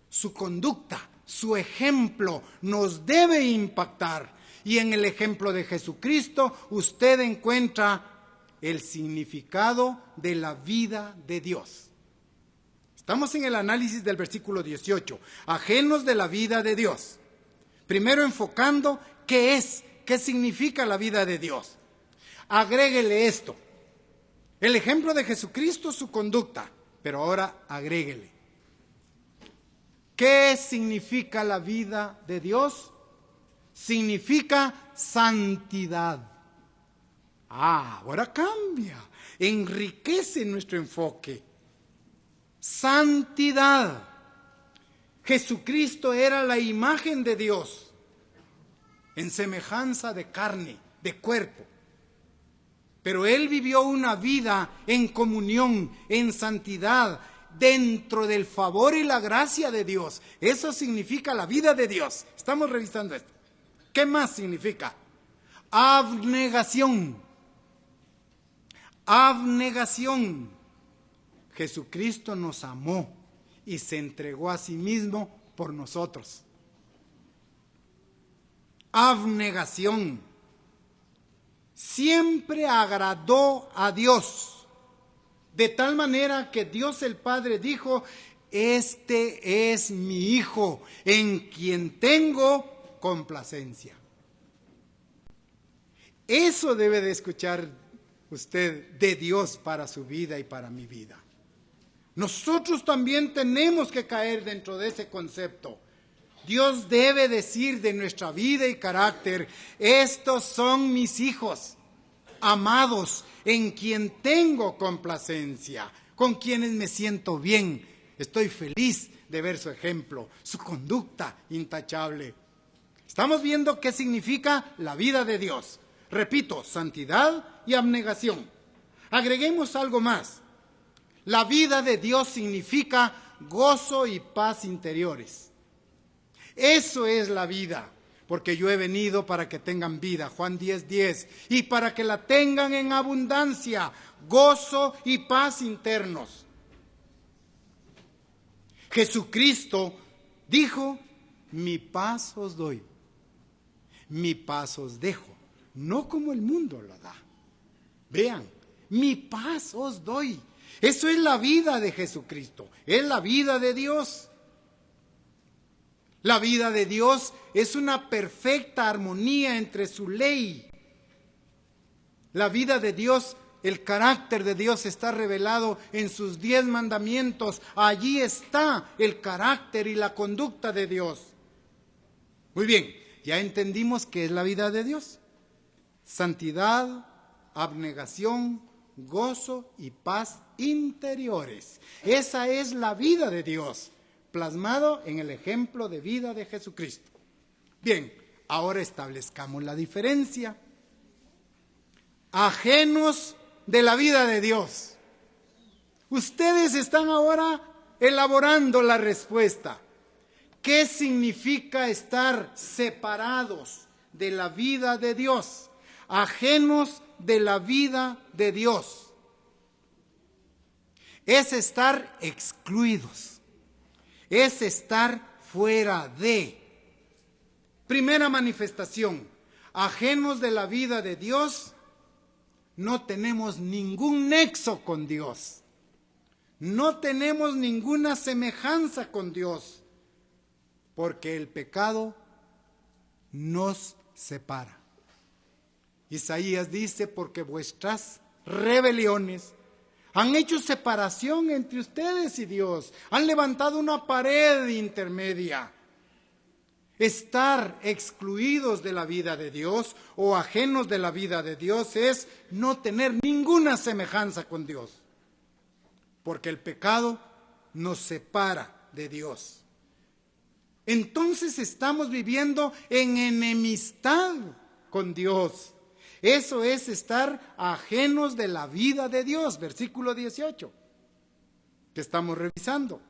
Su conducta, su ejemplo nos debe impactar. Y en el ejemplo de Jesucristo usted encuentra el significado de la vida de Dios. Estamos en el análisis del versículo 18, ajenos de la vida de Dios. Primero enfocando qué es, qué significa la vida de Dios. Agréguele esto, el ejemplo de Jesucristo, su conducta, pero ahora agréguele. ¿Qué significa la vida de Dios? Significa santidad. Ahora cambia, enriquece nuestro enfoque. Santidad. Jesucristo era la imagen de Dios, en semejanza de carne, de cuerpo. Pero Él vivió una vida en comunión, en santidad, dentro del favor y la gracia de Dios. Eso significa la vida de Dios. Estamos revisando esto. ¿Qué más significa? Abnegación. Abnegación. Jesucristo nos amó y se entregó a sí mismo por nosotros. Abnegación. Siempre agradó a Dios, de tal manera que Dios el Padre dijo: este es mi Hijo, en quien tengo complacencia. Eso debe de escuchar usted de Dios para su vida y para mi vida. Nosotros también tenemos que caer dentro de ese concepto. Dios debe decir de nuestra vida y carácter: estos son mis hijos, amados, en quien tengo complacencia, con quienes me siento bien. Estoy feliz de ver su ejemplo, su conducta intachable. Estamos viendo qué significa la vida de Dios. Repito, santidad y abnegación. Agreguemos algo más. La vida de Dios significa gozo y paz interiores. Eso es la vida, porque yo he venido para que tengan vida, Juan 10:10, y para que la tengan en abundancia, gozo y paz internos. Jesucristo dijo: mi paz os doy, mi paz os dejo, no como el mundo lo da. Vean, mi paz os doy. Eso es la vida de Jesucristo, es la vida de Dios. La vida de Dios es una perfecta armonía entre su ley. La vida de Dios, el carácter de Dios está revelado en sus 10 mandamientos. Allí está el carácter y la conducta de Dios. Muy bien, ya entendimos qué es la vida de Dios. Santidad, abnegación, gozo y paz interiores. Esa es la vida de Dios, plasmado en el ejemplo de vida de Jesucristo. Bien, ahora establezcamos la diferencia. Ajenos de la vida de Dios. Ustedes están ahora elaborando la respuesta. ¿Qué significa estar separados de la vida de Dios? Ajenos de la vida de Dios. Es estar excluidos. Es estar fuera de. Primera manifestación, ajenos de la vida de Dios, no tenemos ningún nexo con Dios. No tenemos ninguna semejanza con Dios, porque el pecado nos separa. Isaías dice: porque vuestras rebeliones han hecho separación entre ustedes y Dios. Han levantado una pared intermedia. Estar excluidos de la vida de Dios o ajenos de la vida de Dios es no tener ninguna semejanza con Dios. Porque el pecado nos separa de Dios. entonces estamos viviendo en enemistad con Dios. Eso es estar ajenos de la vida de Dios, versículo 18, que estamos revisando.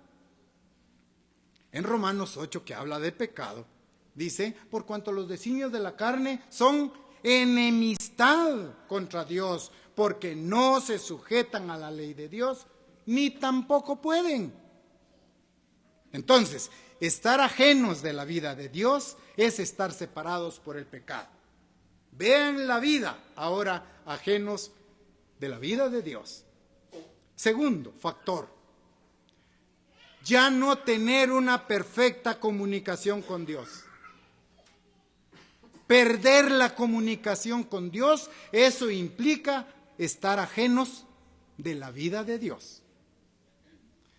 En Romanos 8, que habla de pecado, dice, por cuanto los designios de la carne son enemistad contra Dios, porque no se sujetan a la ley de Dios, ni tampoco pueden. Entonces, estar ajenos de la vida de Dios es estar separados por el pecado. Vean la vida ahora ajenos de la vida de Dios. Segundo factor, ya no tener una perfecta comunicación con Dios. Perder la comunicación con Dios, eso implica estar ajenos de la vida de Dios.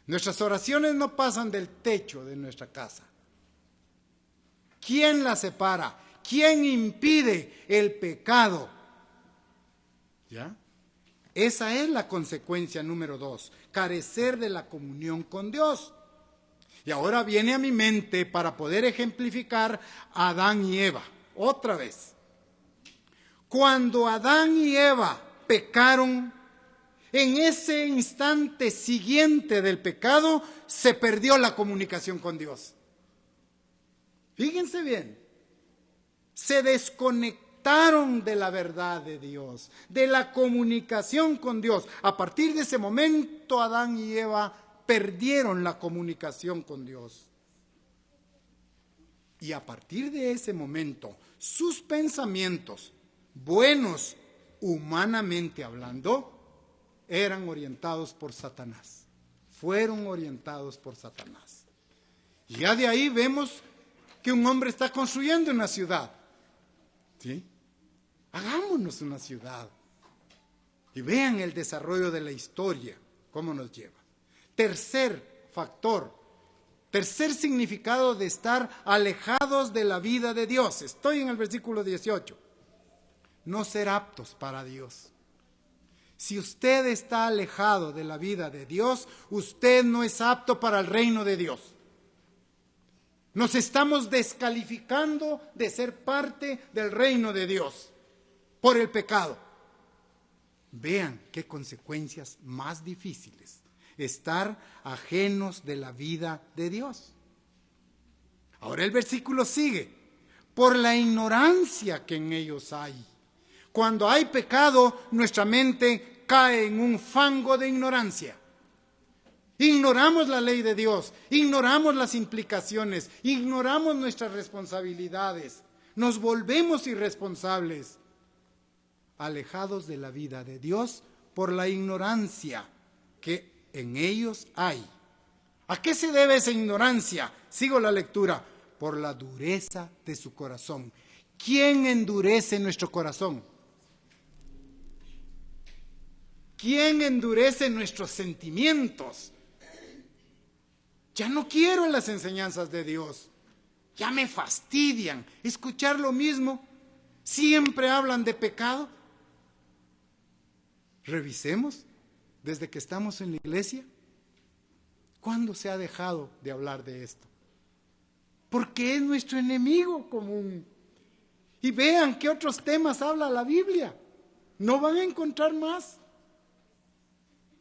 Nuestras oraciones no pasan del techo de nuestra casa. ¿Quién las separa? ¿Quién impide el pecado? ¿Ya? Esa es la consecuencia número 2, carecer de la comunión con Dios. Y ahora viene a mi mente para poder ejemplificar a Adán y Eva. Otra vez. Cuando Adán y Eva pecaron, en ese instante siguiente del pecado, se perdió la comunicación con Dios. Fíjense bien. Se desconectaron de la verdad de Dios, de la comunicación con Dios. A partir de ese momento, Adán y Eva perdieron la comunicación con Dios. Y a partir de ese momento, sus pensamientos, buenos humanamente hablando, eran orientados por Satanás. Fueron orientados por Satanás. Y ya de ahí vemos que un hombre está construyendo una ciudad. ¿Sí? Hagámonos una ciudad. Y vean el desarrollo de la historia, cómo nos lleva. Tercer factor, tercer significado de estar alejados de la vida de Dios. Estoy en el versículo 18. No ser aptos para Dios. Si usted está alejado de la vida de Dios, usted no es apto para el reino de Dios. Nos estamos descalificando de ser parte del reino de Dios por el pecado. Vean qué consecuencias más difíciles. Estar ajenos de la vida de Dios. Ahora el versículo sigue. Por la ignorancia que en ellos hay. Cuando hay pecado, nuestra mente cae en un fango de ignorancia. Ignoramos la ley de Dios, ignoramos las implicaciones, ignoramos nuestras responsabilidades, nos volvemos irresponsables, alejados de la vida de Dios por la ignorancia que en ellos hay. ¿A qué se debe esa ignorancia? Sigo la lectura. Por la dureza de su corazón. ¿Quién endurece nuestro corazón? ¿Quién endurece nuestros sentimientos? Ya no quiero las enseñanzas de Dios. Ya me fastidian escuchar lo mismo. Siempre hablan de pecado. Revisemos desde que estamos en la iglesia. ¿Cuándo se ha dejado de hablar de esto? Porque es nuestro enemigo común. Y vean qué otros temas habla la Biblia. No van a encontrar más.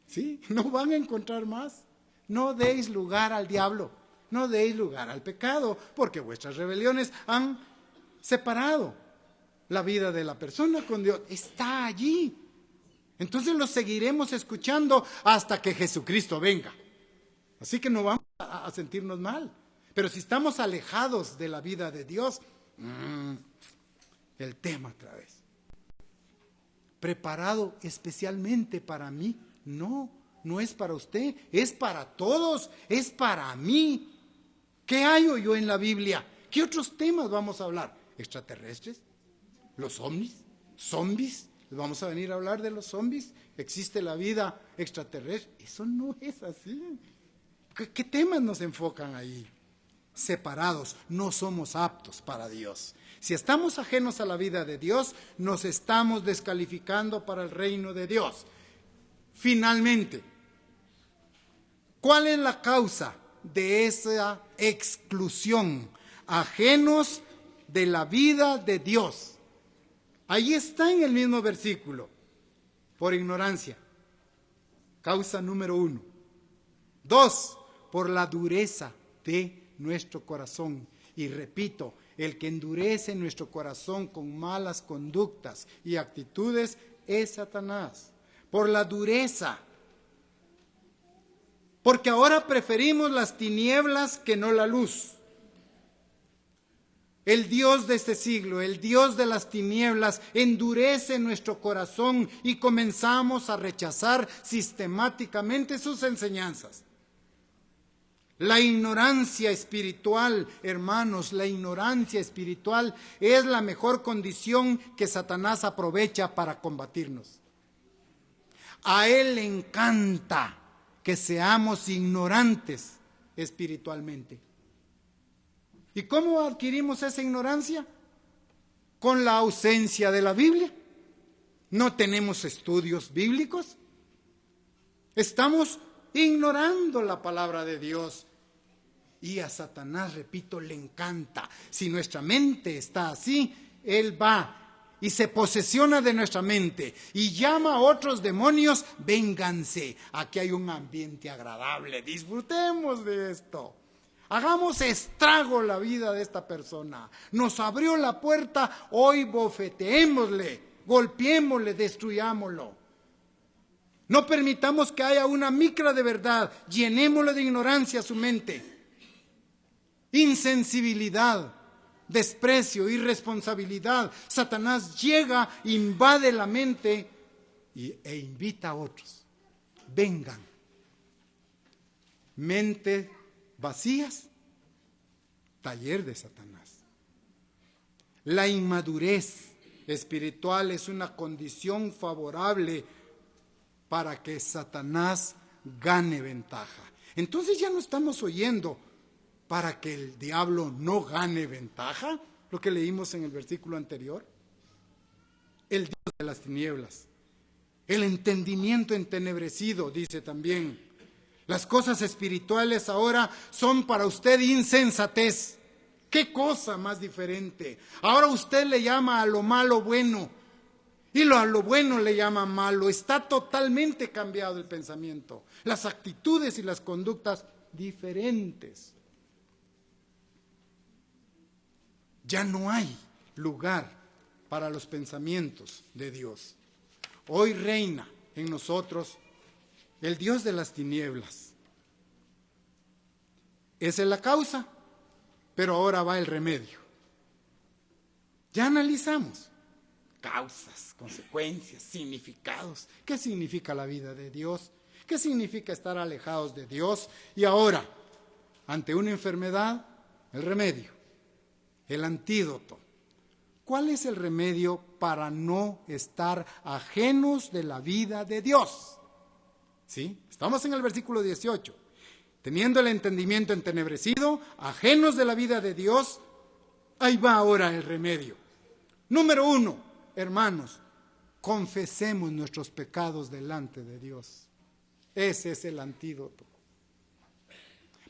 ¿Sí? No van a encontrar más. No deis lugar al diablo, no deis lugar al pecado, porque vuestras rebeliones han separado la vida de la persona con Dios. Está allí. Entonces lo seguiremos escuchando hasta que Jesucristo venga. Así que no vamos a sentirnos mal. Pero si estamos alejados de la vida de Dios, el tema otra vez. ¿Preparado especialmente para mí? No. No es para usted, es para todos, es para mí. ¿Qué hallo yo en la Biblia? ¿Qué otros temas vamos a hablar? ¿Extraterrestres? ¿Los ovnis? ¿Zombies? ¿Vamos a venir a hablar de los zombies? ¿Existe la vida extraterrestre? Eso no es así. ¿Qué temas nos enfocan ahí? Separados, no somos aptos para Dios. Si estamos ajenos a la vida de Dios, nos estamos descalificando para el reino de Dios. Finalmente, ¿cuál es la causa de esa exclusión, ajenos de la vida de Dios. Ahí está en el mismo versículo, por ignorancia, causa número 1. 2, por la dureza de nuestro corazón. Y repito, el que endurece nuestro corazón con malas conductas y actitudes es Satanás. Por la dureza. Porque ahora preferimos las tinieblas que no la luz. El Dios de este siglo, el Dios de las tinieblas, endurece nuestro corazón y comenzamos a rechazar sistemáticamente sus enseñanzas. La ignorancia espiritual, hermanos, la ignorancia espiritual es la mejor condición que Satanás aprovecha para combatirnos. A él le encanta que seamos ignorantes espiritualmente. ¿Y cómo adquirimos esa ignorancia? Con la ausencia de la Biblia. No tenemos estudios bíblicos. Estamos ignorando la palabra de Dios. Y a Satanás, repito, le encanta. Si nuestra mente está así, él va y se posesiona de nuestra mente y llama a otros demonios, vénganse, aquí hay un ambiente agradable, disfrutemos de esto. Hagamos estrago la vida de esta persona. Nos abrió la puerta, hoy bofeteémosle, golpeémosle, destruyámoslo. No permitamos que haya una micra de verdad, llenémosle de ignorancia su mente. Insensibilidad, desprecio, irresponsabilidad. Satanás llega, invade la mente e invita a otros. Vengan. Mente vacías, taller de Satanás. La inmadurez espiritual es una condición favorable para que Satanás gane ventaja. Entonces ya no estamos oyendo para que el diablo no gane ventaja, lo que leímos en el versículo anterior. El Dios de las tinieblas, el entendimiento entenebrecido, dice también. Las cosas espirituales ahora son para usted insensatez. ¿Qué cosa más diferente? Ahora usted le llama a lo malo bueno y a lo bueno le llama malo. Está totalmente cambiado el pensamiento, las actitudes y las conductas diferentes. Ya no hay lugar para los pensamientos de Dios. Hoy reina en nosotros el Dios de las tinieblas. Esa es la causa, pero ahora va el remedio. Ya analizamos causas, consecuencias, significados. ¿Qué significa la vida de Dios? ¿Qué significa estar alejados de Dios? Y ahora, ante una enfermedad, el remedio, el antídoto. ¿Cuál es el remedio para no estar ajenos de la vida de Dios? ¿Sí? Estamos en el versículo 18. Teniendo el entendimiento entenebrecido, ajenos de la vida de Dios, ahí va ahora el remedio. Número 1, hermanos, confesemos nuestros pecados delante de Dios. Ese es el antídoto.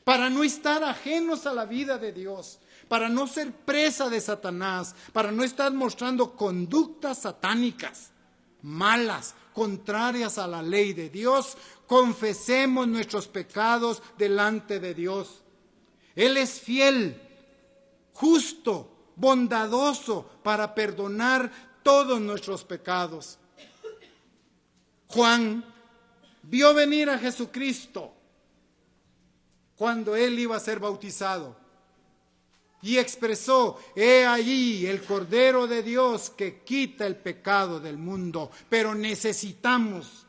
Para no estar ajenos a la vida de Dios, para no ser presa de Satanás, para no estar mostrando conductas satánicas, malas, contrarias a la ley de Dios, confesemos nuestros pecados delante de Dios. Él es fiel, justo, bondadoso para perdonar todos nuestros pecados. Juan vio venir a Jesucristo cuando él iba a ser bautizado y expresó: he allí el Cordero de Dios que quita el pecado del mundo. Pero necesitamos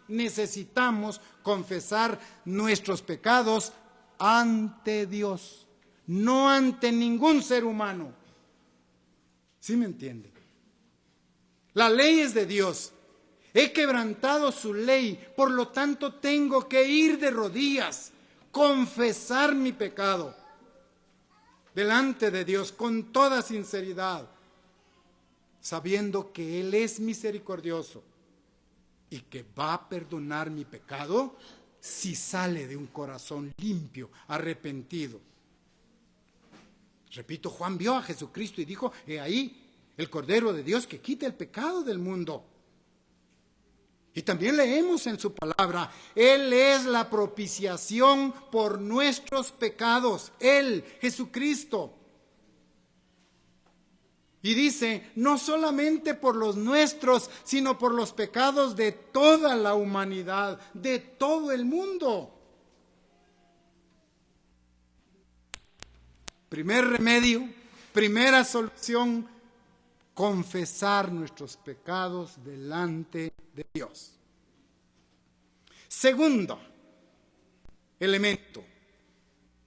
confesar nuestros pecados ante Dios, no ante ningún ser humano. ¿Sí me entiende? La ley es de Dios. He quebrantado su ley, por lo tanto tengo que ir de rodillas, confesar mi pecado delante de Dios con toda sinceridad, sabiendo que Él es misericordioso y que va a perdonar mi pecado si sale de un corazón limpio, arrepentido. Repito, Juan vio a Jesucristo y dijo: he ahí el Cordero de Dios que quita el pecado del mundo. Y también leemos en su palabra: Él es la propiciación por nuestros pecados. Él, Jesucristo. Y dice, no solamente por los nuestros, sino por los pecados de toda la humanidad, de todo el mundo. Primer remedio, primera solución: confesar nuestros pecados delante de Dios. Segundo elemento,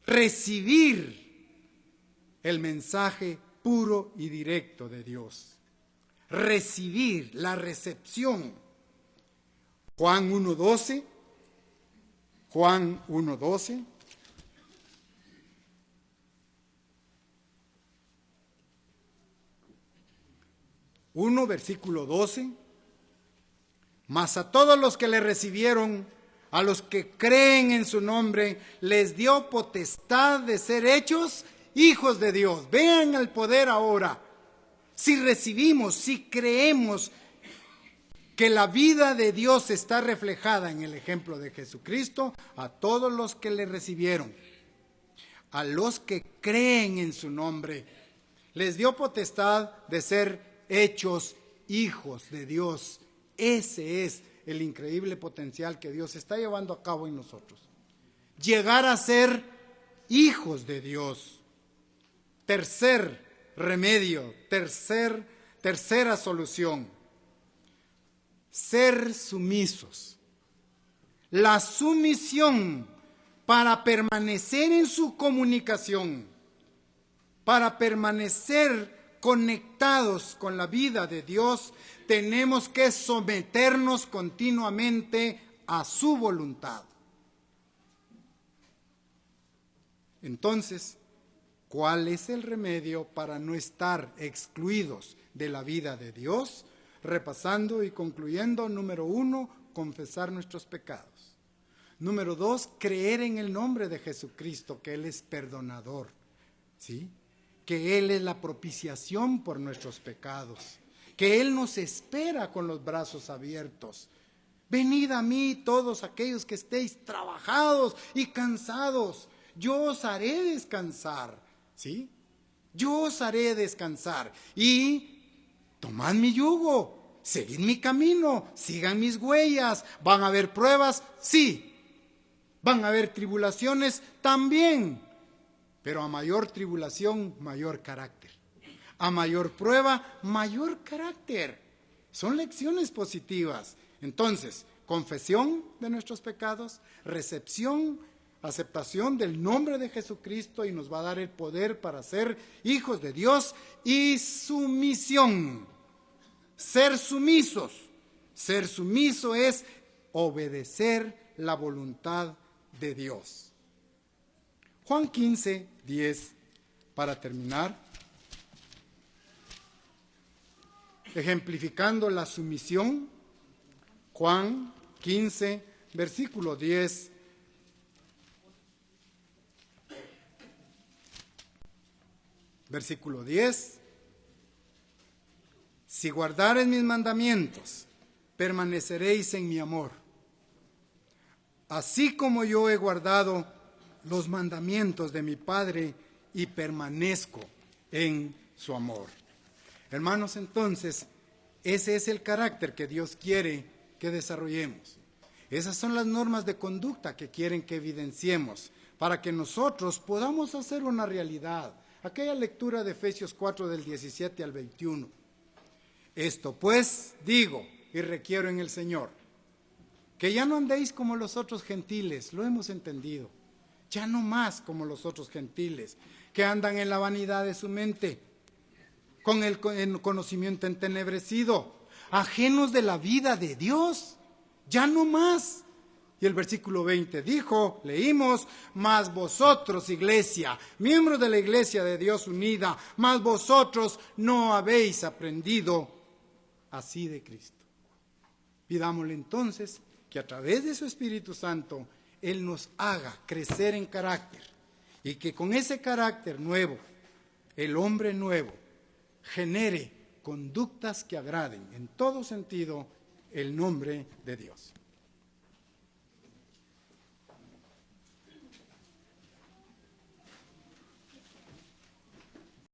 recibir el mensaje puro y directo de Dios. Recibir, la recepción. Juan 1:12. Juan 1:12. Versículo 12. Mas a todos los que le recibieron, a los que creen en su nombre, les dio potestad de ser hechos hijos de Dios. Vean el poder ahora. Si recibimos, si creemos que la vida de Dios está reflejada en el ejemplo de Jesucristo, a todos los que le recibieron, a los que creen en su nombre, les dio potestad de ser hechos hijos de Dios. Ese es el increíble potencial que Dios está llevando a cabo en nosotros. Llegar a ser hijos de Dios. Tercer remedio, tercera solución: ser sumisos. La sumisión para permanecer en su comunicación, para permanecer conectados con la vida de Dios, tenemos que someternos continuamente a su voluntad. Entonces, ¿cuál es el remedio para no estar excluidos de la vida de Dios? Repasando y concluyendo: número 1, confesar nuestros pecados. Número 2, creer en el nombre de Jesucristo, que Él es perdonador, ¿sí? Que Él es la propiciación por nuestros pecados, que Él nos espera con los brazos abiertos. Venid a mí todos aquellos que estéis trabajados y cansados, yo os haré descansar. ¿Sí? Yo os haré descansar. Y tomad mi yugo, seguid mi camino, sigan mis huellas. ¿Van a haber pruebas? Sí. ¿Van a haber tribulaciones? También. Pero a mayor tribulación, mayor carácter. A mayor prueba, mayor carácter. Son lecciones positivas. Entonces, confesión de nuestros pecados, recepción, aceptación del nombre de Jesucristo, y nos va a dar el poder para ser hijos de Dios, y sumisión. Ser sumisos. Ser sumiso es obedecer la voluntad de Dios. Juan 15:10, para terminar, ejemplificando la sumisión. Juan 15, versículo 10. Versículo 10. Si guardareis mis mandamientos, permaneceréis en mi amor, así como yo he guardado los mandamientos de mi Padre y permanezco en su amor. Hermanos, entonces, ese es el carácter que Dios quiere que desarrollemos. Esas son las normas de conducta que quieren que evidenciemos para que nosotros podamos hacer una realidad. Aquella lectura de Efesios 4 del 17 al 21. Esto pues digo y requiero en el Señor, que ya no andéis como los otros gentiles, lo hemos entendido. Ya no más como los otros gentiles, que andan en la vanidad de su mente, con el conocimiento entenebrecido, ajenos de la vida de Dios. Ya no más. Y el versículo 20 dijo, leímos, mas vosotros, iglesia, miembros de la iglesia de Dios unida, mas vosotros no habéis aprendido así de Cristo. Pidámosle entonces que a través de su Espíritu Santo Él nos haga crecer en carácter y que con ese carácter nuevo, el hombre nuevo, genere conductas que agraden en todo sentido el nombre de Dios.